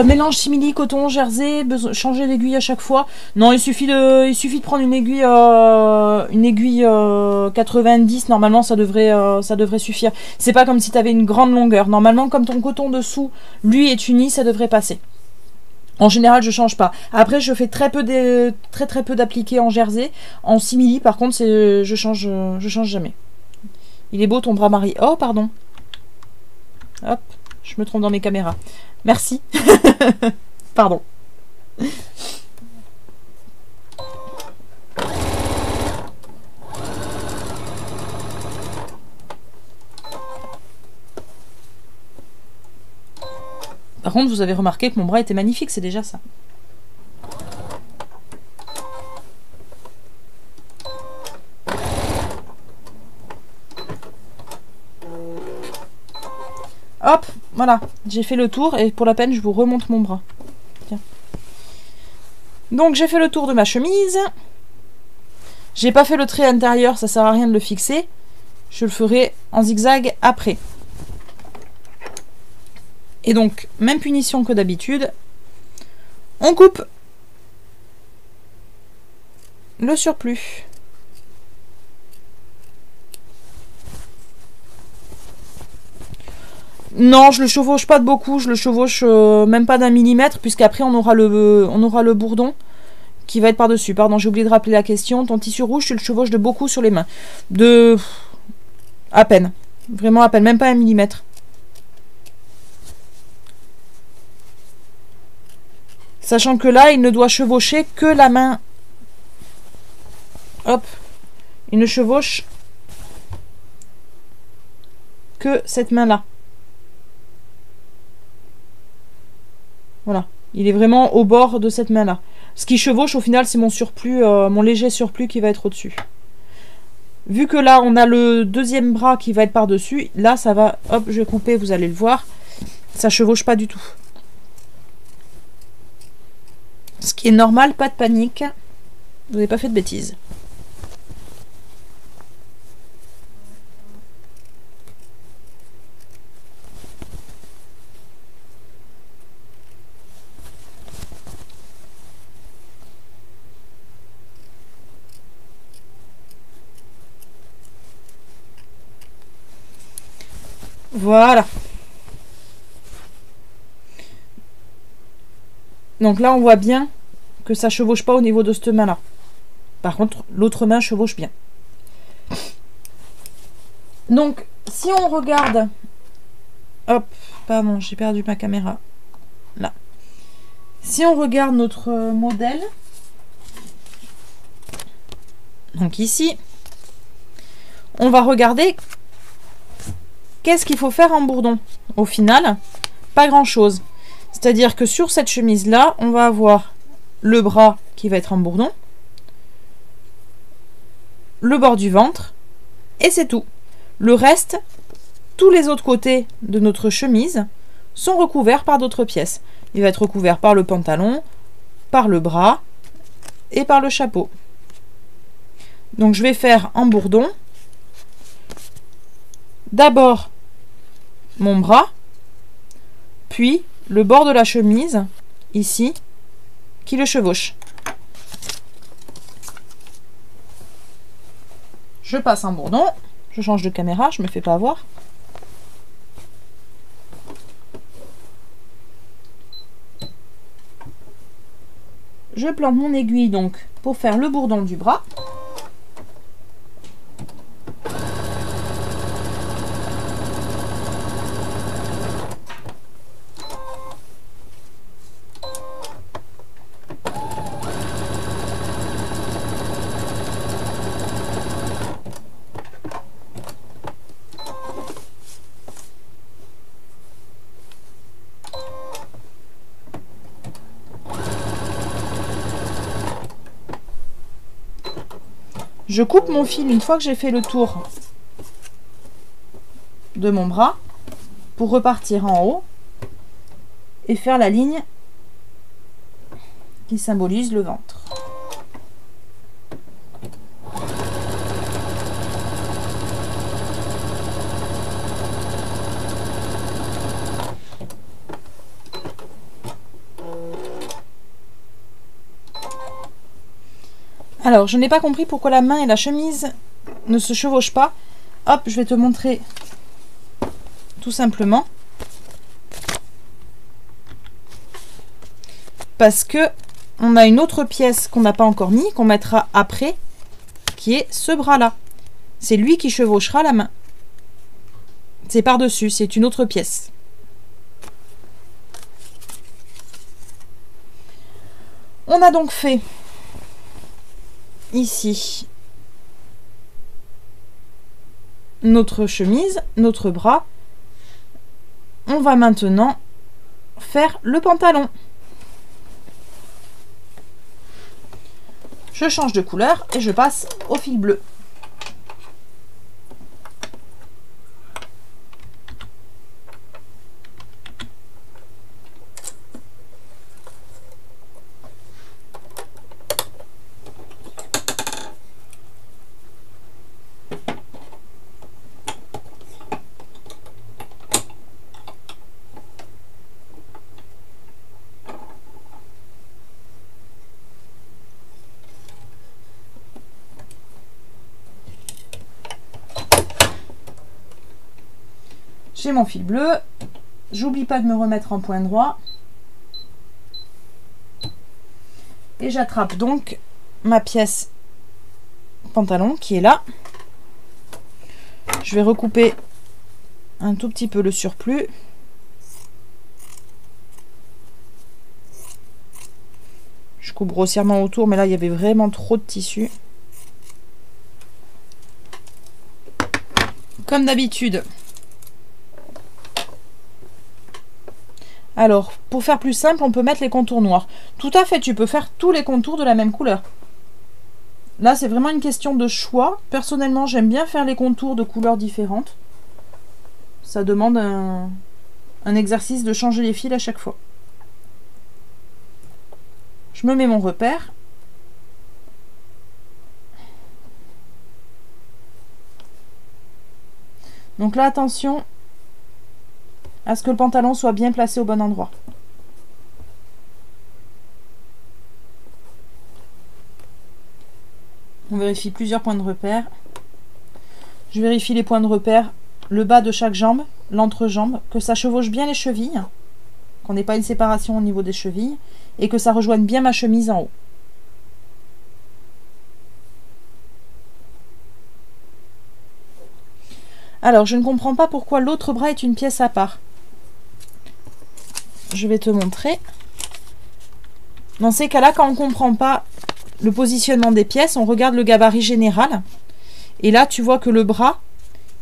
Mélange simili, coton, jersey, changer d'aiguille à chaque fois. Non, il suffit de prendre une aiguille 90, normalement ça devrait suffire. C'est pas comme si tu avais une grande longueur. Normalement, comme ton coton dessous, lui, est uni, ça devrait passer. En général, je change pas. Après, je fais très peu d'appliqués en jersey. En simili, par contre, je change jamais. Il est beau ton bras Marie. Oh, pardon. Hop, je me trompe dans mes caméras. Merci. Pardon. Par contre, vous avez remarqué que mon bras était magnifique, c'est déjà ça. Hop, voilà, j'ai fait le tour et pour la peine, je vous remonte mon bras. Tiens. Donc, j'ai fait le tour de ma chemise. J'ai pas fait le trait intérieur, ça sert à rien de le fixer. Je le ferai en zigzag après. Et donc, même punition que d'habitude. On coupe le surplus. Non, je le chevauche pas de beaucoup, je le chevauche même pas d'1 millimètre, puisqu'après on aura le bourdon qui va être par-dessus. Pardon, j'ai oublié de rappeler la question. Ton tissu rouge, tu le chevauches de beaucoup sur les mains. À peine. Vraiment à peine, même pas 1 millimètre. Sachant que là, il ne doit chevaucher que la main. Hop. Il ne chevauche que cette main-là. Voilà, il est vraiment au bord de cette main-là. Ce qui chevauche, au final, c'est mon surplus, mon léger surplus qui va être au-dessus. Vu que là, on a le deuxième bras qui va être par-dessus, là, ça va... Hop, je vais couper, vous allez le voir. Ça chevauche pas du tout. Ce qui est normal, pas de panique. Vous n'avez pas fait de bêtises. Voilà. Donc là, on voit bien que ça chevauche pas au niveau de cette main-là. Par contre, l'autre main chevauche bien. Donc, si on regarde... Hop, pardon, j'ai perdu ma caméra. Là. Si on regarde notre modèle... Donc ici, on va regarder... Qu'est-ce qu'il faut faire en bourdon? Au final, pas grand-chose. C'est-à-dire que sur cette chemise-là, on va avoir le bras qui va être en bourdon, le bord du ventre, et c'est tout. Le reste, tous les autres côtés de notre chemise sont recouverts par d'autres pièces. Il va être recouvert par le pantalon, par le bras et par le chapeau. Donc je vais faire en bourdon d'abord mon bras, puis le bord de la chemise, ici, qui le chevauche. Je passe un bourdon. Je change de caméra, je me fais pas avoir. Je plante mon aiguille donc pour faire le bourdon du bras. Je coupe mon fil une fois que j'ai fait le tour de mon bras pour repartir en haut et faire la ligne qui symbolise le ventre. Alors, je n'ai pas compris pourquoi la main et la chemise ne se chevauchent pas. Hop, je vais te montrer tout simplement. Parce que on a une autre pièce qu'on n'a pas encore mis, qu'on mettra après, qui est ce bras-là. C'est lui qui chevauchera la main. C'est par-dessus, c'est une autre pièce. On a donc fait ici notre chemise, notre bras. On va maintenant faire le pantalon. Je change de couleur et je passe au fil bleu. J'ai mon fil bleu, j'oublie pas de me remettre en point droit et j'attrape donc ma pièce pantalon qui est là. Je vais recouper un tout petit peu le surplus. Je coupe grossièrement autour, mais là il y avait vraiment trop de tissu. Comme d'habitude. Alors, pour faire plus simple, on peut mettre les contours noirs. Tout à fait, tu peux faire tous les contours de la même couleur. Là, c'est vraiment une question de choix. Personnellement, j'aime bien faire les contours de couleurs différentes. Ça demande un exercice de changer les fils à chaque fois. Je me mets mon repère. Donc là, attention à ce que le pantalon soit bien placé au bon endroit. On vérifie plusieurs points de repère. Je vérifie les points de repère, le bas de chaque jambe, l'entrejambe, que ça chevauche bien les chevilles, qu'on n'ait pas une séparation au niveau des chevilles, et que ça rejoigne bien ma chemise en haut. Alors, je ne comprends pas pourquoi l'autre bras est une pièce à part. Je vais te montrer. Dans ces cas-là, quand on ne comprend pas le positionnement des pièces, on regarde le gabarit général. Et là, tu vois que le bras,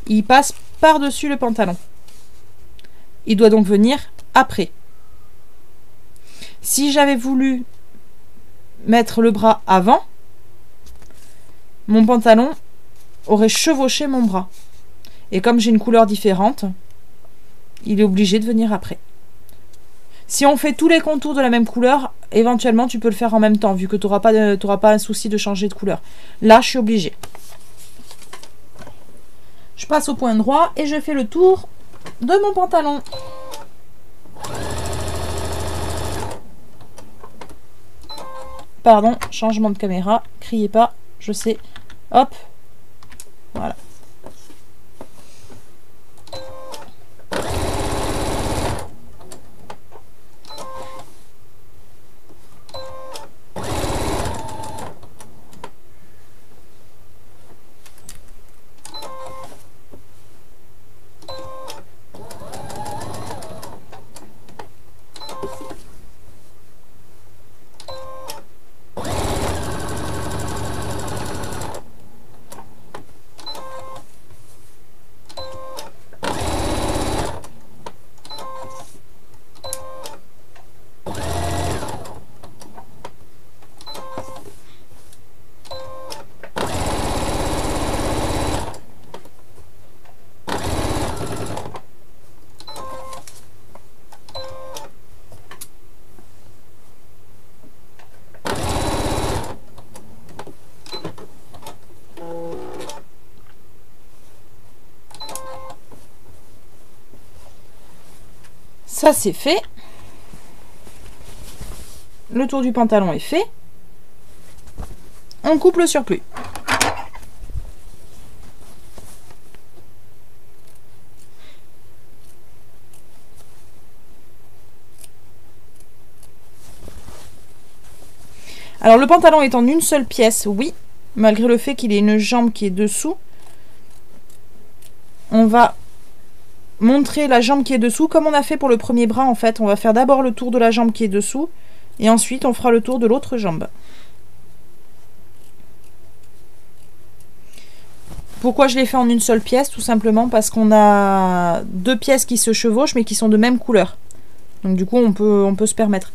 il passe par-dessus le pantalon. Il doit donc venir après. Si j'avais voulu mettre le bras avant, mon pantalon aurait chevauché mon bras. Et comme j'ai une couleur différente, il est obligé de venir après. Si on fait tous les contours de la même couleur, éventuellement tu peux le faire en même temps, vu que tu n'auras pas un souci de changer de couleur. Là, je suis obligée. Je passe au point droit et je fais le tour de mon pantalon. Pardon, changement de caméra, criez pas, je sais. Hop. Voilà. Ça c'est fait. Le tour du pantalon est fait. On coupe le surplus. Alors le pantalon est en une seule pièce, oui, malgré le fait qu'il ait une jambe qui est dessous. On va montrer la jambe qui est dessous, comme on a fait pour le premier bras en fait. On va faire d'abord le tour de la jambe qui est dessous, et ensuite on fera le tour de l'autre jambe. Pourquoi je l'ai fait en une seule pièce? Tout simplement parce qu'on a deux pièces qui se chevauchent, mais qui sont de même couleur. Donc du coup, on peut se permettre.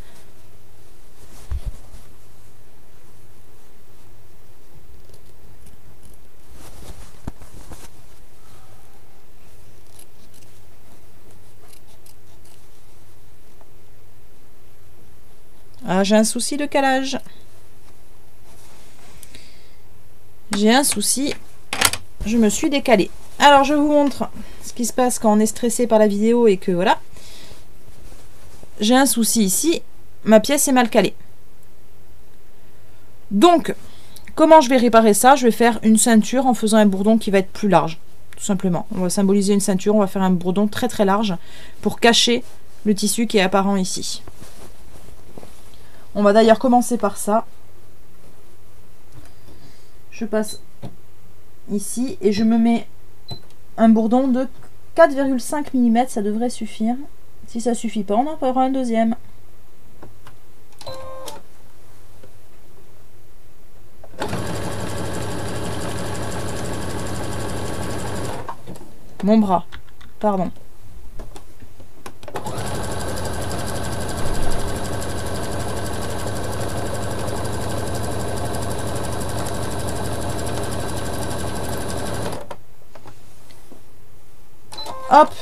Ah, j'ai un souci de calage. J'ai un souci. Je me suis décalée. Alors, je vous montre ce qui se passe quand on est stressé par la vidéo et que voilà. J'ai un souci ici. Ma pièce est mal calée. Donc, comment je vais réparer ça? Je vais faire une ceinture en faisant un bourdon qui va être plus large. Tout simplement. On va symboliser une ceinture. On va faire un bourdon très très large pour cacher le tissu qui est apparent ici. On va d'ailleurs commencer par ça. Je passe ici et je me mets un bourdon de 4,5 mm, ça devrait suffire. Si ça suffit pas, on en fera un deuxième. Mon bras, pardon. Hop,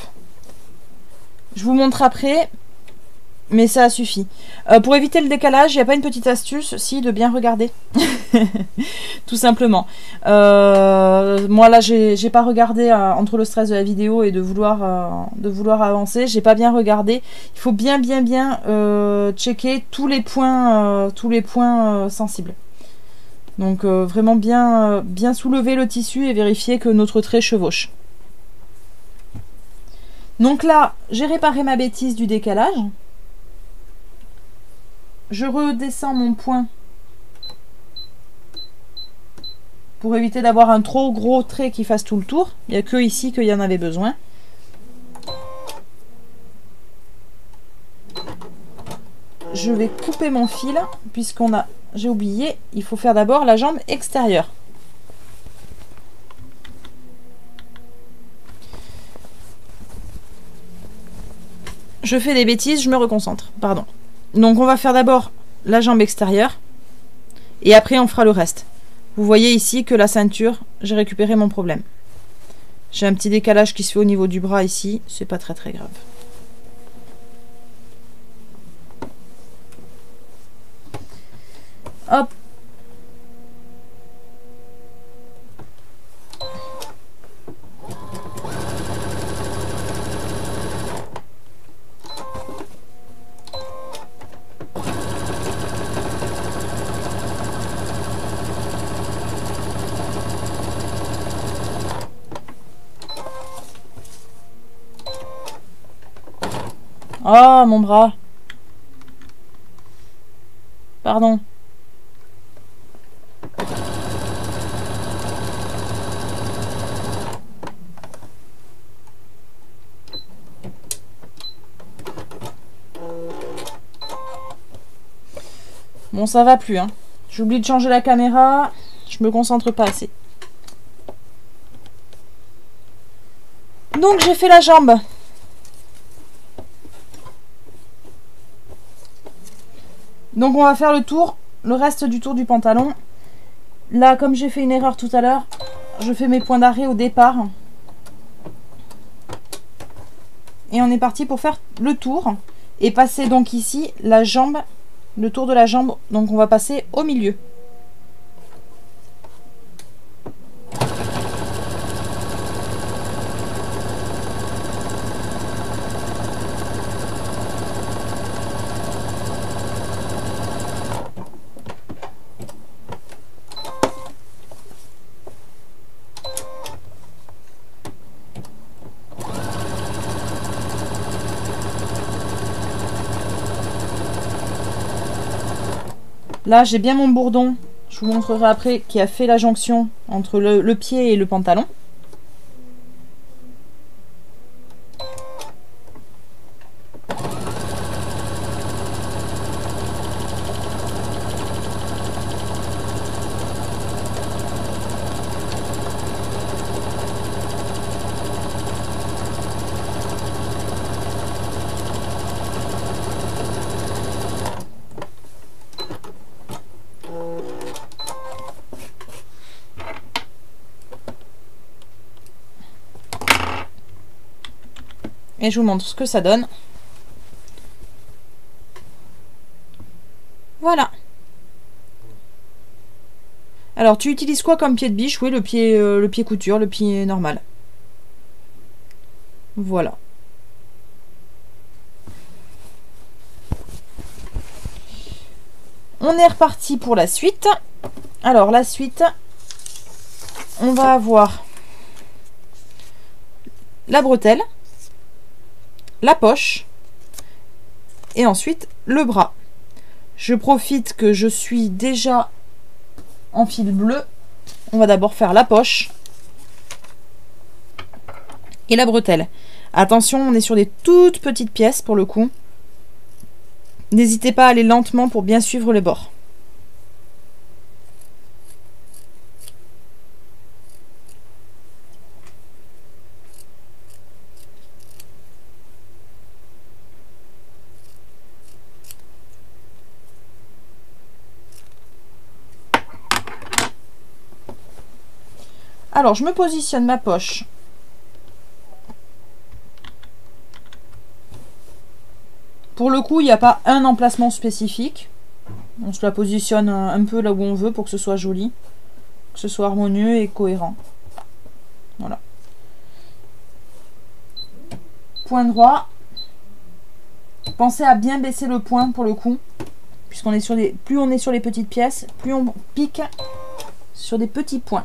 je vous montre après, mais ça suffit. Pour éviter le décalage, il n'y a pas une petite astuce, si, de bien regarder. Tout simplement. Moi là, j'ai pas regardé entre le stress de la vidéo et de vouloir avancer. J'ai pas bien regardé. Il faut bien checker tous les points sensibles. Donc vraiment bien soulever le tissu et vérifier que notre trait chevauche. Donc là, j'ai réparé ma bêtise du décalage. Je redescends mon point pour éviter d'avoir un trop gros trait qui fasse tout le tour. Il n'y a que ici qu'il y en avait besoin. Je vais couper mon fil j'ai oublié, il faut faire d'abord la jambe extérieure. Je fais des bêtises, je me reconcentre, pardon. Donc on va faire d'abord la jambe extérieure et après on fera le reste. Vous voyez ici que la ceinture, j'ai récupéré mon problème. J'ai un petit décalage qui se fait au niveau du bras ici, c'est pas très grave. Hop. Oh, mon bras. Pardon. Bon, ça va plus, hein. J'oublie de changer la caméra. Je me concentre pas assez. Donc, j'ai fait la jambe. Donc, on va faire le tour, le reste du tour du pantalon. Là, comme j'ai fait une erreur tout à l'heure, je fais mes points d'arrêt au départ. Et on est parti pour faire le tour. Et passer donc ici la jambe, le tour de la jambe. Donc, on va passer au milieu. Là, j'ai bien mon bourdon, je vous montrerai après, qui a fait la jonction entre le pied et le pantalon. Et je vous montre ce que ça donne. Voilà. Alors, tu utilises quoi comme pied de biche? Oui, le pied couture, le pied normal. Voilà. On est reparti pour la suite. Alors, la suite, on va avoir la bretelle, la poche et ensuite le bras. Je profite que je suis déjà en fil bleu. On va d'abord faire la poche et la bretelle. Attention, on est sur des toutes petites pièces pour le coup. N'hésitez pas à aller lentement pour bien suivre les bords. Alors, je me positionne ma poche. Pour le coup, il n'y a pas un emplacement spécifique. On se la positionne un peu là où on veut pour que ce soit joli, que ce soit harmonieux et cohérent. Voilà. Point droit. Pensez à bien baisser le point pour le coup, puisqu'on est sur des, plus on est sur les petites pièces, plus on pique sur des petits points.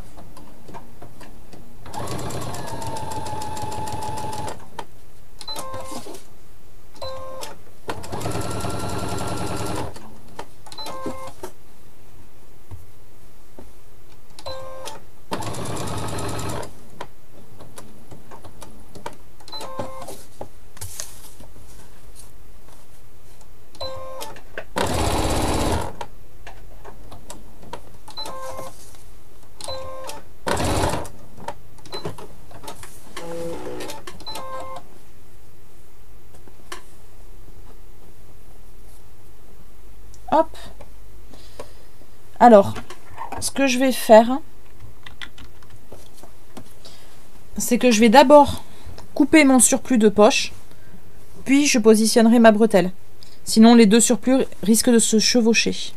Hop. Alors, ce que je vais faire, c'est que je vais d'abord couper mon surplus de poche, puis je positionnerai ma bretelle. Sinon, les deux surplus risquent de se chevaucher.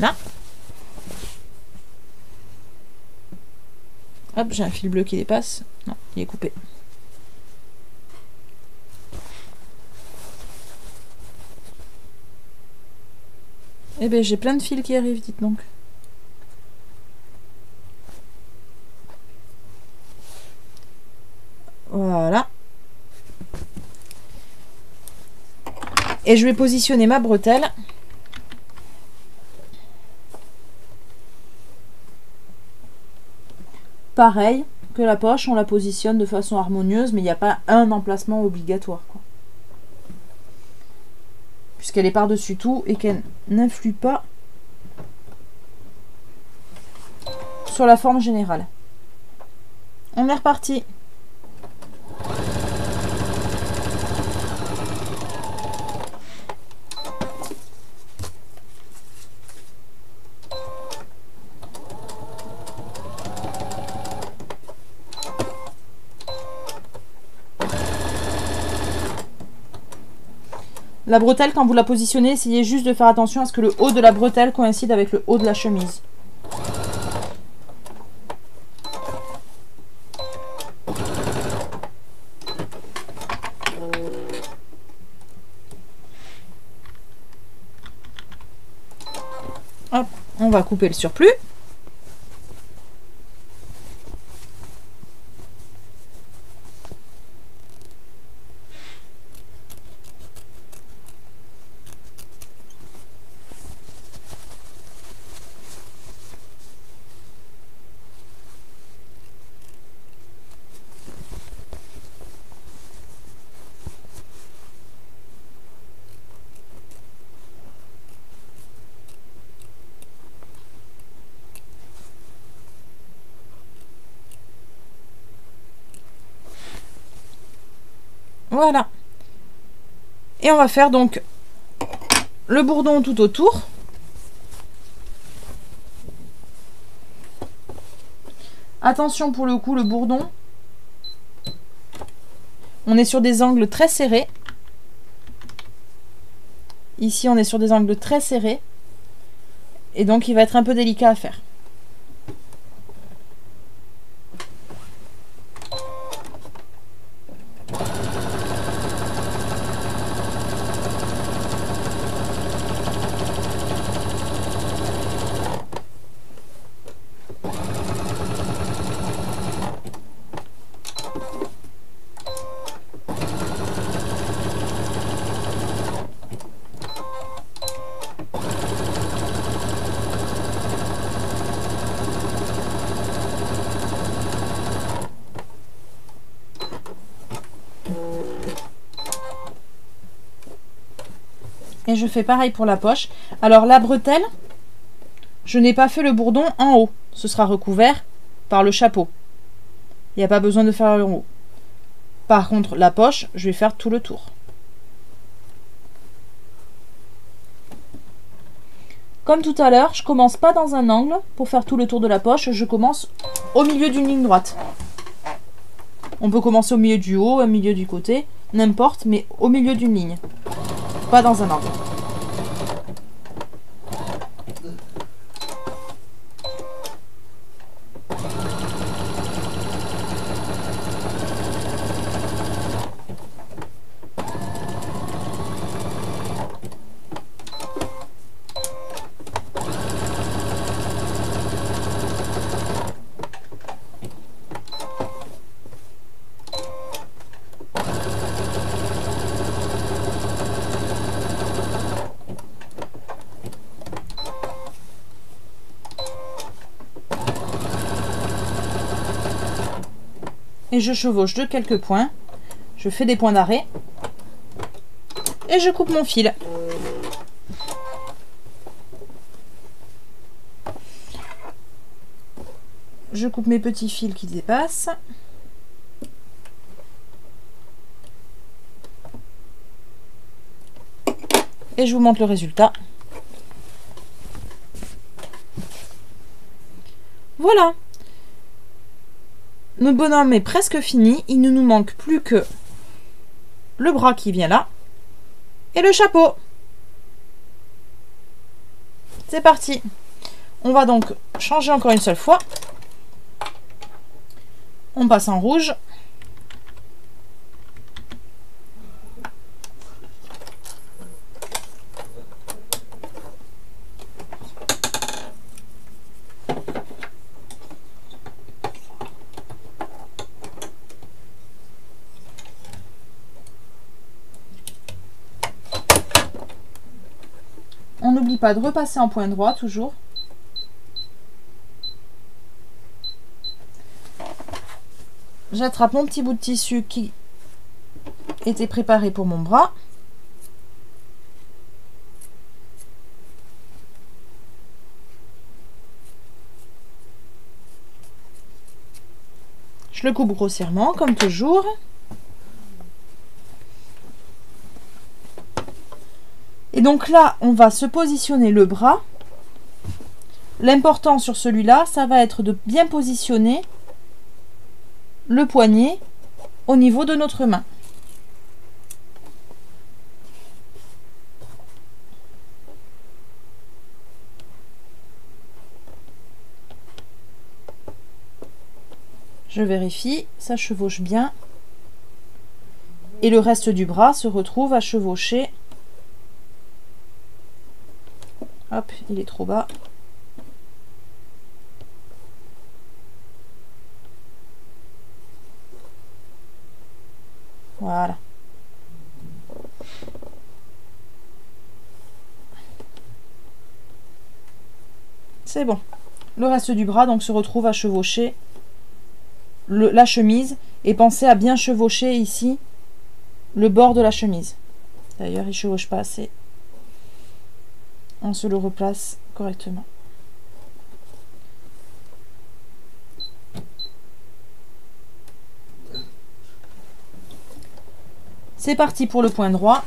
Là. Hop, j'ai un fil bleu qui dépasse. Non, il est coupé. Eh bien, j'ai plein de fils qui arrivent, dites donc. Voilà. Et je vais positionner ma bretelle. Pareil que la poche, on la positionne de façon harmonieuse, mais il n'y a pas un emplacement obligatoire, quoi. Puisqu'elle est par-dessus tout et qu'elle n'influe pas sur la forme générale. On est reparti. La bretelle, quand vous la positionnez, essayez juste de faire attention à ce que le haut de la bretelle coïncide avec le haut de la chemise. Hop, on va couper le surplus. Voilà. Et on va faire donc le bourdon tout autour. Attention pour le coup, le bourdon, on est sur des angles très serrés. Ici, on est sur des angles très serrés. Et donc, il va être un peu délicat à faire. Et je fais pareil pour la poche. Alors la bretelle, je n'ai pas fait le bourdon en haut. Ce sera recouvert par le chapeau. Il n'y a pas besoin de faire le haut. Par contre, la poche, je vais faire tout le tour. Comme tout à l'heure, je commence pas dans un angle pour faire tout le tour de la poche. Je commence au milieu d'une ligne droite. On peut commencer au milieu du haut, au milieu du côté, n'importe, mais au milieu d'une ligne. Pas dans un angle. Et je chevauche de quelques points, je fais des points d'arrêt et je coupe mon fil. Je coupe mes petits fils qui dépassent. Et je vous montre le résultat. Voilà. Notre bonhomme est presque fini. Il ne nous manque plus que le bras qui vient là et le chapeau. C'est parti. On va donc changer encore une seule fois. On passe en rouge. On n'oublie pas de repasser en point droit toujours. J'attrape mon petit bout de tissu qui était préparé pour mon bras. Je le coupe grossièrement comme toujours. Et donc là, on va se positionner le bras. L'important sur celui-là, ça va être de bien positionner le poignet au niveau de notre main. Je vérifie, ça chevauche bien. Et le reste du bras se retrouve à chevaucher. Hop, il est trop bas. Voilà. C'est bon. Le reste du bras donc se retrouve à chevaucher la chemise. Et pensez à bien chevaucher ici le bord de la chemise. D'ailleurs, il ne chevauche pas assez. On se le replace correctement. C'est parti pour le point droit.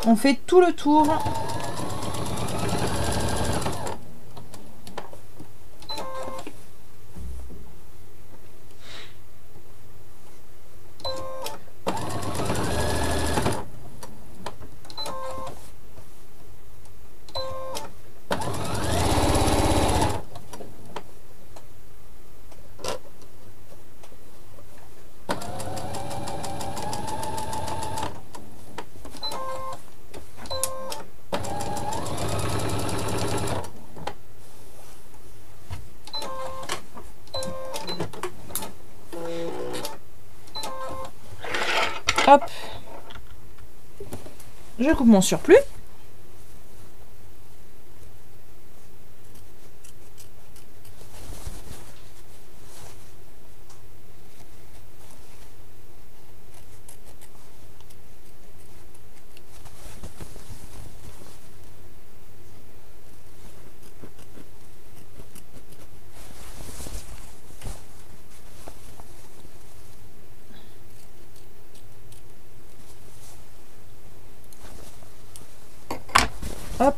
On fait tout le tour. Hop, je coupe mon surplus. Hop.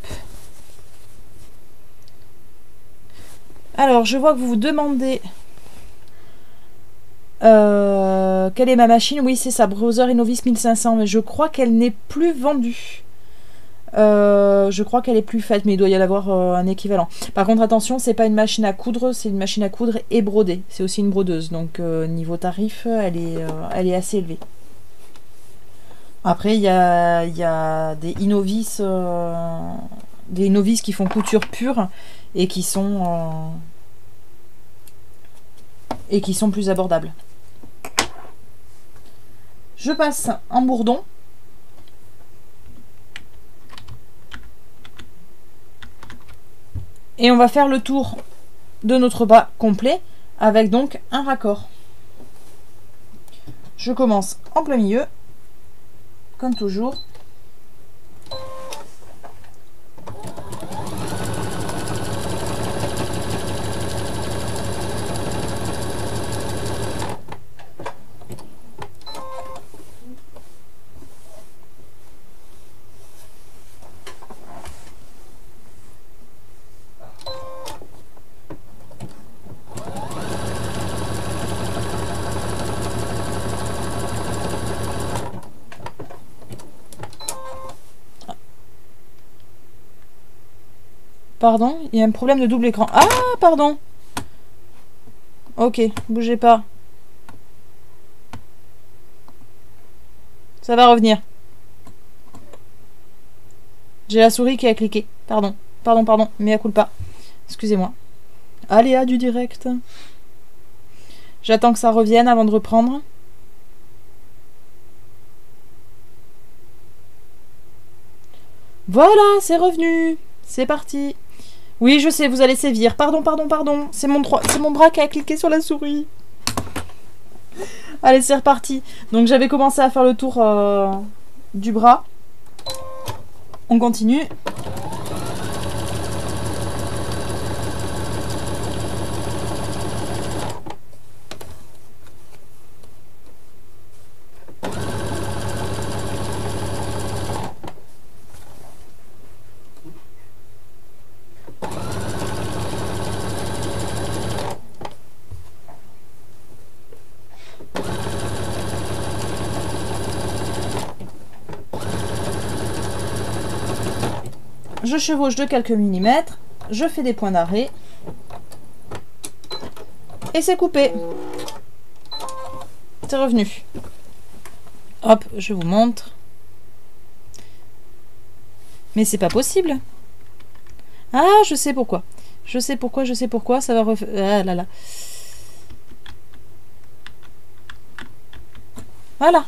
Alors, je vois que vous vous demandez quelle est ma machine. Oui, c'est ça, Browser Innovis 1500, mais je crois qu'elle n'est plus vendue. Je crois qu'elle est plus faite, mais il doit y en avoir un équivalent. Par contre, attention, c'est pas une machine à coudre, c'est une machine à coudre et broder. C'est aussi une brodeuse, donc niveau tarif, elle est assez élevée. Après, il y a des Innovis qui font couture pure et qui sont plus abordables. Je passe en bourdon. Et on va faire le tour de notre bas complet avec donc un raccord. Je commence en plein milieu, comme toujours. pardon, il y a un problème de double écran. Ah, pardon. Ok, bougez pas. Ça va revenir. J'ai la souris qui a cliqué. Pardon, pardon, mea culpa. Excusez-moi. Aléa du direct. J'attends que ça revienne avant de reprendre. Voilà, c'est revenu. C'est parti. Oui, je sais, vous allez sévir. Pardon. C'est mon bras qui a cliqué sur la souris. Allez, c'est reparti. Donc, j'avais commencé à faire le tour du bras. On continue. Je chevauche de quelques millimètres, je fais des points d'arrêt et c'est coupé. C'est revenu. Hop, je vous montre. Mais c'est pas possible. Ah, je sais pourquoi. Je sais pourquoi, ça va refaire. Ah là là. Voilà.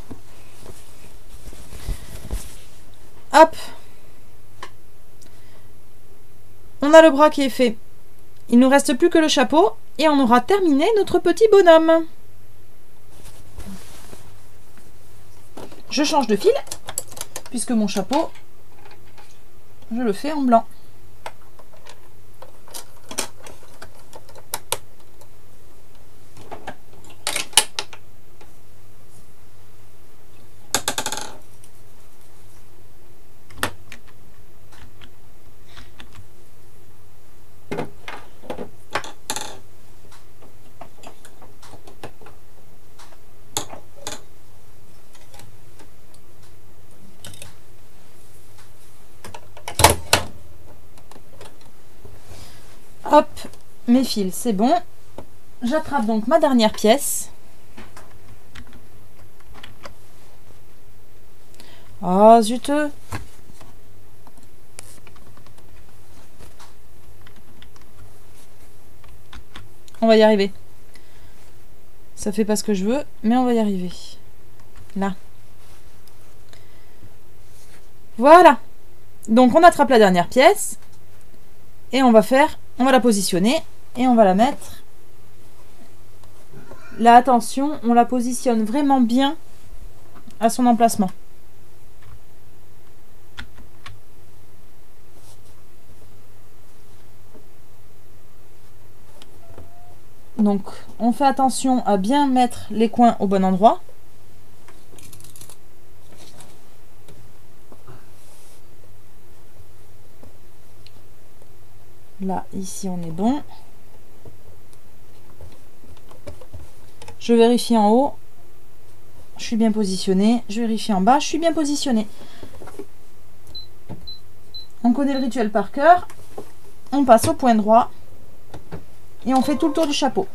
Hop. On a le bras qui est fait. Il nous reste plus que le chapeau et on aura terminé notre petit bonhomme. Je change de fil puisque mon chapeau, je le fais en blanc. Hop, mes fils, c'est bon. J'attrape donc ma dernière pièce. Ah, zut. On va y arriver. Ça fait pas ce que je veux, mais on va y arriver. Là. Voilà. Donc on attrape la dernière pièce. Et on va la positionner. Et on va la mettre. Là, attention, on la positionne vraiment bien à son emplacement. Donc, on fait attention à bien mettre les coins au bon endroit. Là, ici, on est bon. Je vérifie en haut. Je suis bien positionnée. Je vérifie en bas. Je suis bien positionnée. On connaît le rituel par cœur. On passe au point droit. Et on fait tout le tour du chapeau.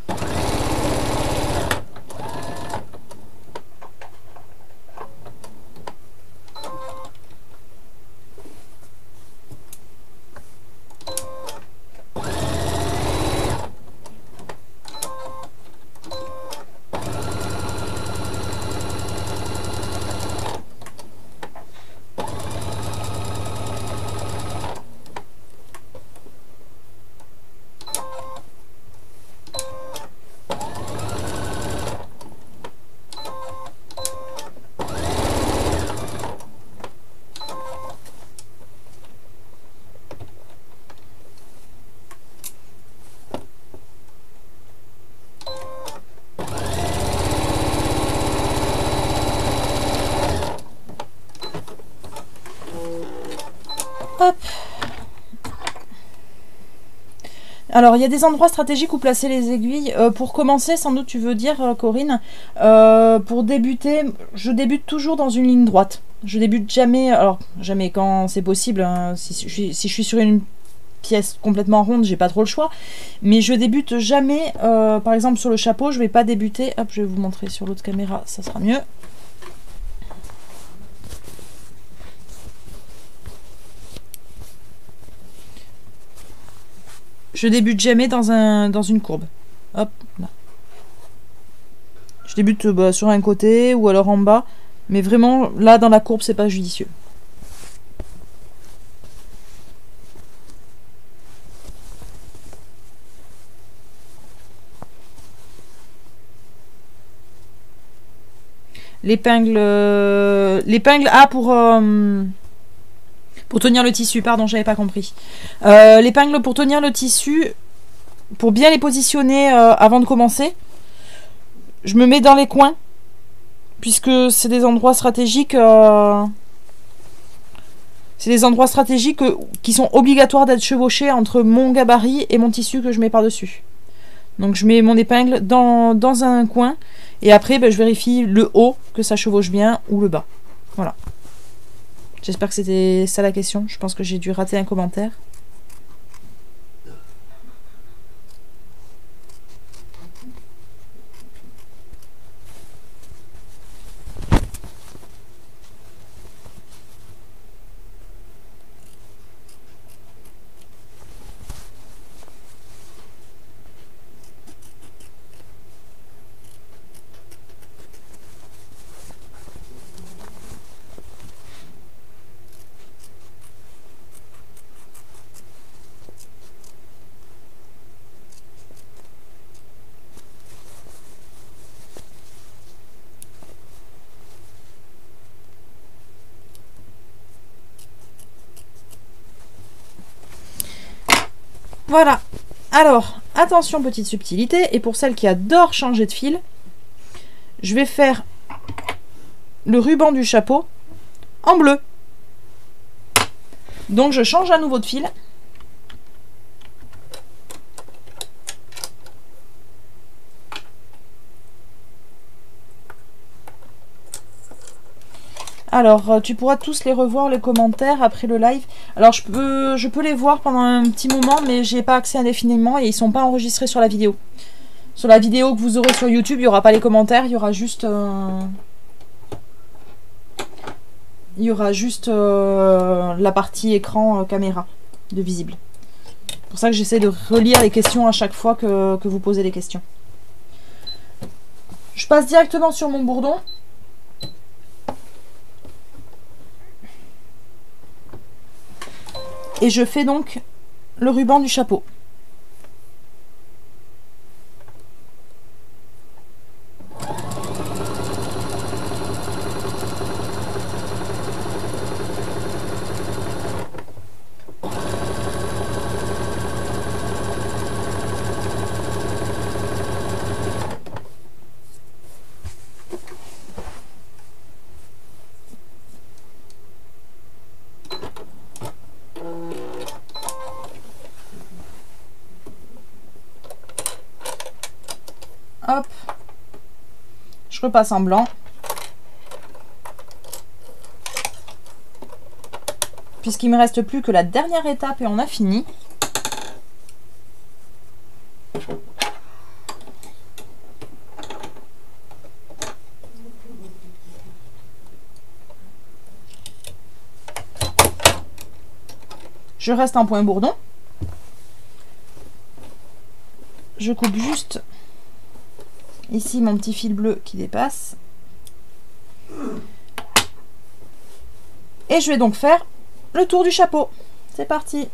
Hop. Alors, il y a des endroits stratégiques où placer les aiguilles. Pour commencer, sans doute tu veux dire, Corinne, pour débuter, je débute toujours dans une ligne droite. Je débute jamais, alors jamais quand c'est possible, hein, si je suis sur une pièce complètement ronde, j'ai pas trop le choix. Mais je débute jamais, par exemple sur le chapeau, je vais pas débuter. Hop, je vais vous montrer sur l'autre caméra, ça sera mieux. Je débute jamais dans une courbe. Hop, là. Je débute sur un côté ou alors en bas. Mais vraiment, là, dans la courbe, c'est pas judicieux. L'épingle... L'épingle... Ah, pour tenir le tissu. Pardon, j'avais pas compris. L'épingle pour tenir le tissu, pour bien les positionner avant de commencer, je me mets dans les coins. Puisque c'est des endroits stratégiques... c'est des endroits stratégiques qui sont obligatoires d'être chevauchés entre mon gabarit et mon tissu que je mets par-dessus. Donc je mets mon épingle dans un coin et après je vérifie le haut que ça chevauche bien ou le bas. Voilà. J'espère que c'était ça la question. Je pense que j'ai dû rater un commentaire. Voilà. Alors, attention, petite subtilité. Et pour celles qui adorent changer de fil, je vais faire le ruban du chapeau en bleu. Donc, je change à nouveau de fil. Alors, tu pourras tous les revoir, les commentaires, après le live. Alors, je peux les voir pendant un petit moment, mais j'ai pas accès indéfiniment et ils sont pas enregistrés sur la vidéo. Sur la vidéo que vous aurez sur YouTube, il n'y aura pas les commentaires, il y aura juste... la partie écran caméra de visible. C'est pour ça que j'essaie de relire les questions à chaque fois que vous posez les questions. Je passe directement sur mon bourdon. Et je fais donc le ruban du chapeau. Hop, je repasse en blanc. Puisqu'il me reste plus que la dernière étape et on a fini. Je reste en point bourdon. Je coupe juste ici mon petit fil bleu qui dépasse. Et je vais donc faire le tour du chapeau. C'est parti.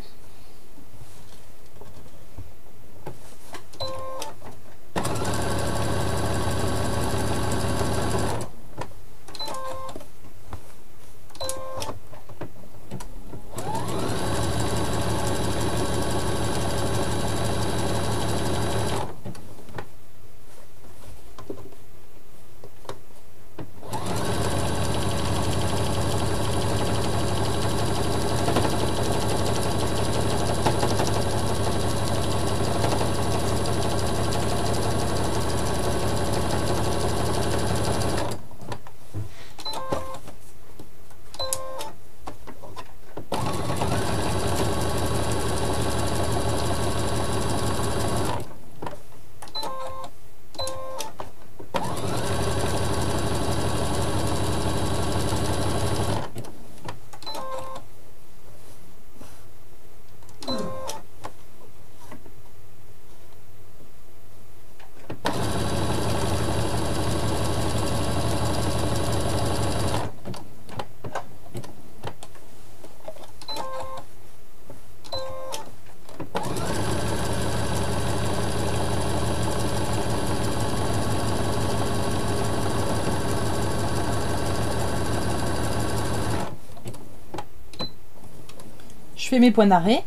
fais mes points d'arrêt.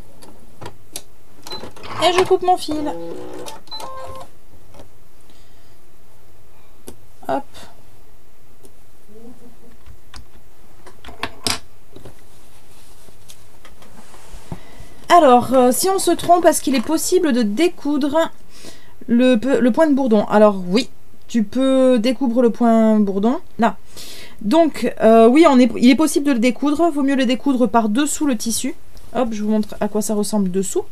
Et je coupe mon fil. Hop. Alors, si on se trompe, est-ce qu'il est possible de découdre le point de bourdon? Alors oui, tu peux découdre le point bourdon. Là. Donc, oui, il est possible de le découdre. Vaut mieux le découdre par-dessous le tissu. Hop, je vous montre à quoi ça ressemble dessous.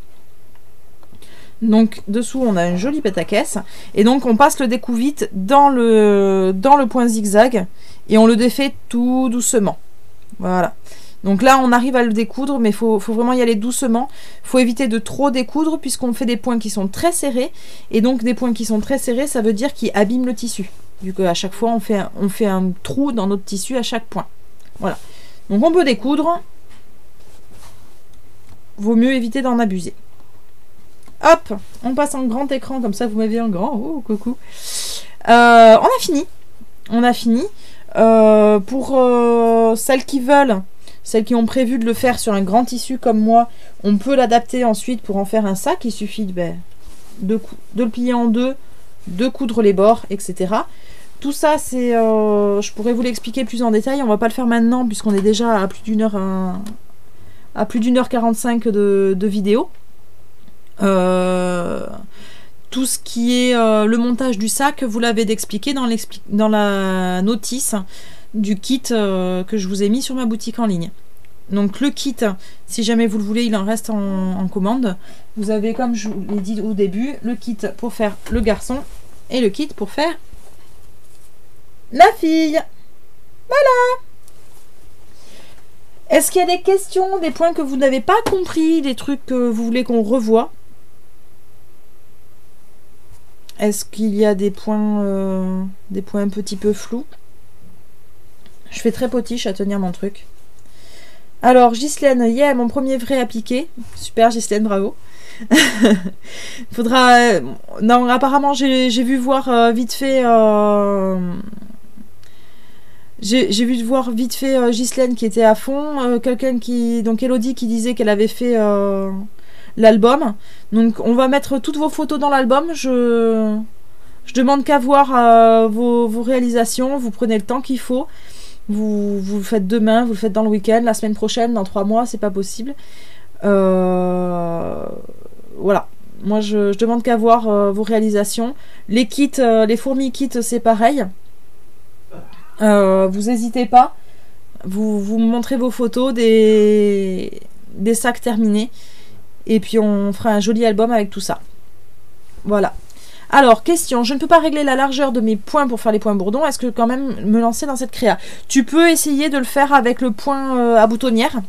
Donc, dessous, on a un joli pataquès. Et donc, on passe le découvite dans le point zigzag. Et on le défait tout doucement. Voilà. Donc là, on arrive à le découdre, mais il faut vraiment y aller doucement. Il faut éviter de trop découdre, puisqu'on fait des points qui sont très serrés. Et donc, des points qui sont très serrés, ça veut dire qu'ils abîment le tissu. Vu qu'à chaque fois, on fait un trou dans notre tissu à chaque point. Voilà. Donc, on peut découdre. Vaut mieux éviter d'en abuser. Hop, on passe en grand écran, comme ça, vous m'avez en grand. Oh, coucou. On a fini. On a fini. Pour celles qui veulent... Celles qui ont prévu de le faire sur un grand tissu comme moi, on peut l'adapter ensuite pour en faire un sac. Il suffit de le plier en deux, de coudre les bords, etc. Tout ça, c'est, je pourrais vous l'expliquer plus en détail. On va pas le faire maintenant puisqu'on est déjà à plus d'une heure, à plus d'1 h 45 de vidéo. Tout ce qui est le montage du sac, vous l'avez expliqué dans la notice du kit que je vous ai mis sur ma boutique en ligne. Donc le kit, si jamais vous le voulez, il en reste en commande. Vous avez, comme je vous l'ai dit au début, le kit pour faire le garçon et le kit pour faire la fille. Voilà. Est-ce qu'il y a des questions, des points que vous n'avez pas compris, des trucs que vous voulez qu'on revoie? Est-ce qu'il y a des points un petit peu flous? Je fais très potiche à tenir mon truc. Alors, Ghislaine, yeah, mon premier vrai appliqué. Super, Ghislaine, bravo. Faudra... non, apparemment, j'ai vu voir vite fait... J'ai vu voir vite fait Ghislaine qui était à fond. Quelqu'un qui... Donc, Elodie qui disait qu'elle avait fait l'album. Donc, on va mettre toutes vos photos dans l'album. Je demande qu'à voir vos réalisations. Vous prenez le temps qu'il faut. Vous le faites demain, vous le faites dans le week-end, la semaine prochaine, dans 3 mois, c'est pas possible. Voilà. Moi, je demande qu'à voir vos réalisations. Les kits, les fourmis kits, c'est pareil. Vous n'hésitez pas. Vous me montrez vos photos des sacs terminés. Et puis, on fera un joli album avec tout ça. Voilà. Alors, question, je ne peux pas régler la largeur de mes points pour faire les points bourdons. Est-ce que quand même me lancer dans cette créa? Tu peux essayer de le faire avec le point à boutonnière.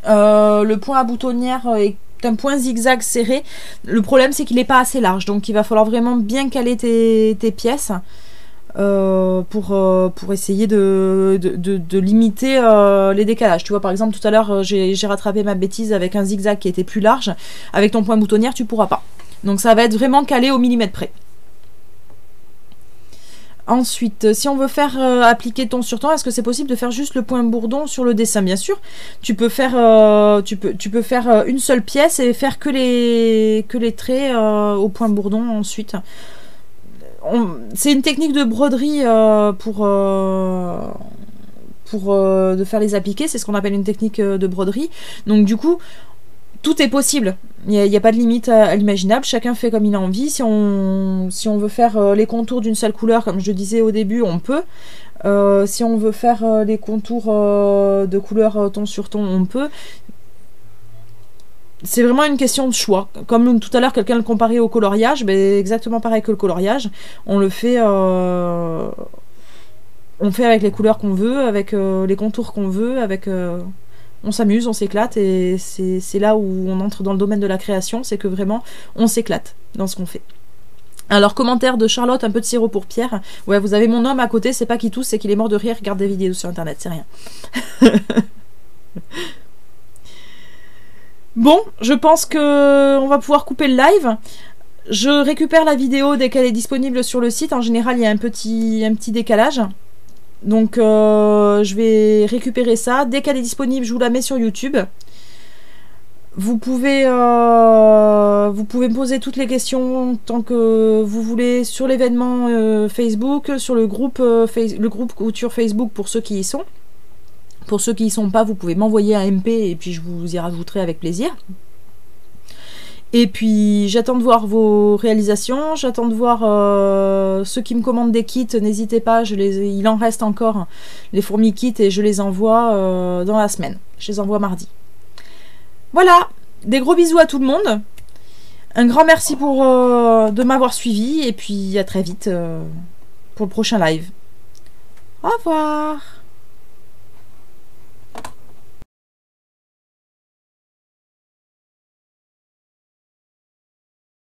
Le point à boutonnière est un point zigzag serré. Le problème, c'est qu'il n'est pas assez large. Donc, il va falloir vraiment bien caler tes pièces pour essayer de limiter les décalages. Tu vois, par exemple, tout à l'heure, j'ai rattrapé ma bêtise avec un zigzag qui était plus large. Avec ton point boutonnière, tu pourras pas. Donc ça va être vraiment calé au millimètre près. Ensuite, si on veut faire appliquer ton sur ton, est-ce que c'est possible de faire juste le point bourdon sur le dessin? Bien sûr, tu peux faire, tu peux faire une seule pièce et faire que les traits au point bourdon ensuite. C'est une technique de broderie de faire les appliquer. C'est ce qu'on appelle une technique de broderie. Donc du coup, tout est possible, il n'y a pas de limite à l'imaginable, chacun fait comme il a envie. Si on veut faire les contours d'une seule couleur, comme je disais au début, on peut. Si on veut faire les contours de couleur ton sur ton, on peut. C'est vraiment une question de choix. Comme tout à l'heure, quelqu'un le comparait au coloriage, ben exactement pareil que le coloriage. On le fait... on fait avec les couleurs qu'on veut, avec les contours qu'on veut, avec... on s'amuse, on s'éclate, et c'est là où on entre dans le domaine de la création, c'est que vraiment on s'éclate dans ce qu'on fait. Alors, commentaire de Charlotte, un peu de sirop pour Pierre. Ouais, vous avez mon homme à côté, c'est pas qu'il tousse, c'est qu'il est mort de rire, regarde des vidéos sur internet, c'est rien. Bon, je pense que on va pouvoir couper le live. Je récupère la vidéo dès qu'elle est disponible sur le site. En général, il y a un petit décalage. Donc je vais récupérer ça. Dès qu'elle est disponible, je vous la mets sur YouTube. Vous pouvez me poser toutes les questions tant que vous voulez sur l'événement Facebook, sur le groupe couture Facebook pour ceux qui y sont. Pour ceux qui y sont pas, vous pouvez m'envoyer un MP et puis je vous y rajouterai avec plaisir. Et puis j'attends de voir vos réalisations, j'attends de voir ceux qui me commandent des kits, n'hésitez pas, il en reste encore les fourmis kits et je les envoie dans la semaine. Je les envoie mardi. Voilà, des gros bisous à tout le monde. Un grand merci de m'avoir suivi et puis à très vite pour le prochain live. Au revoir.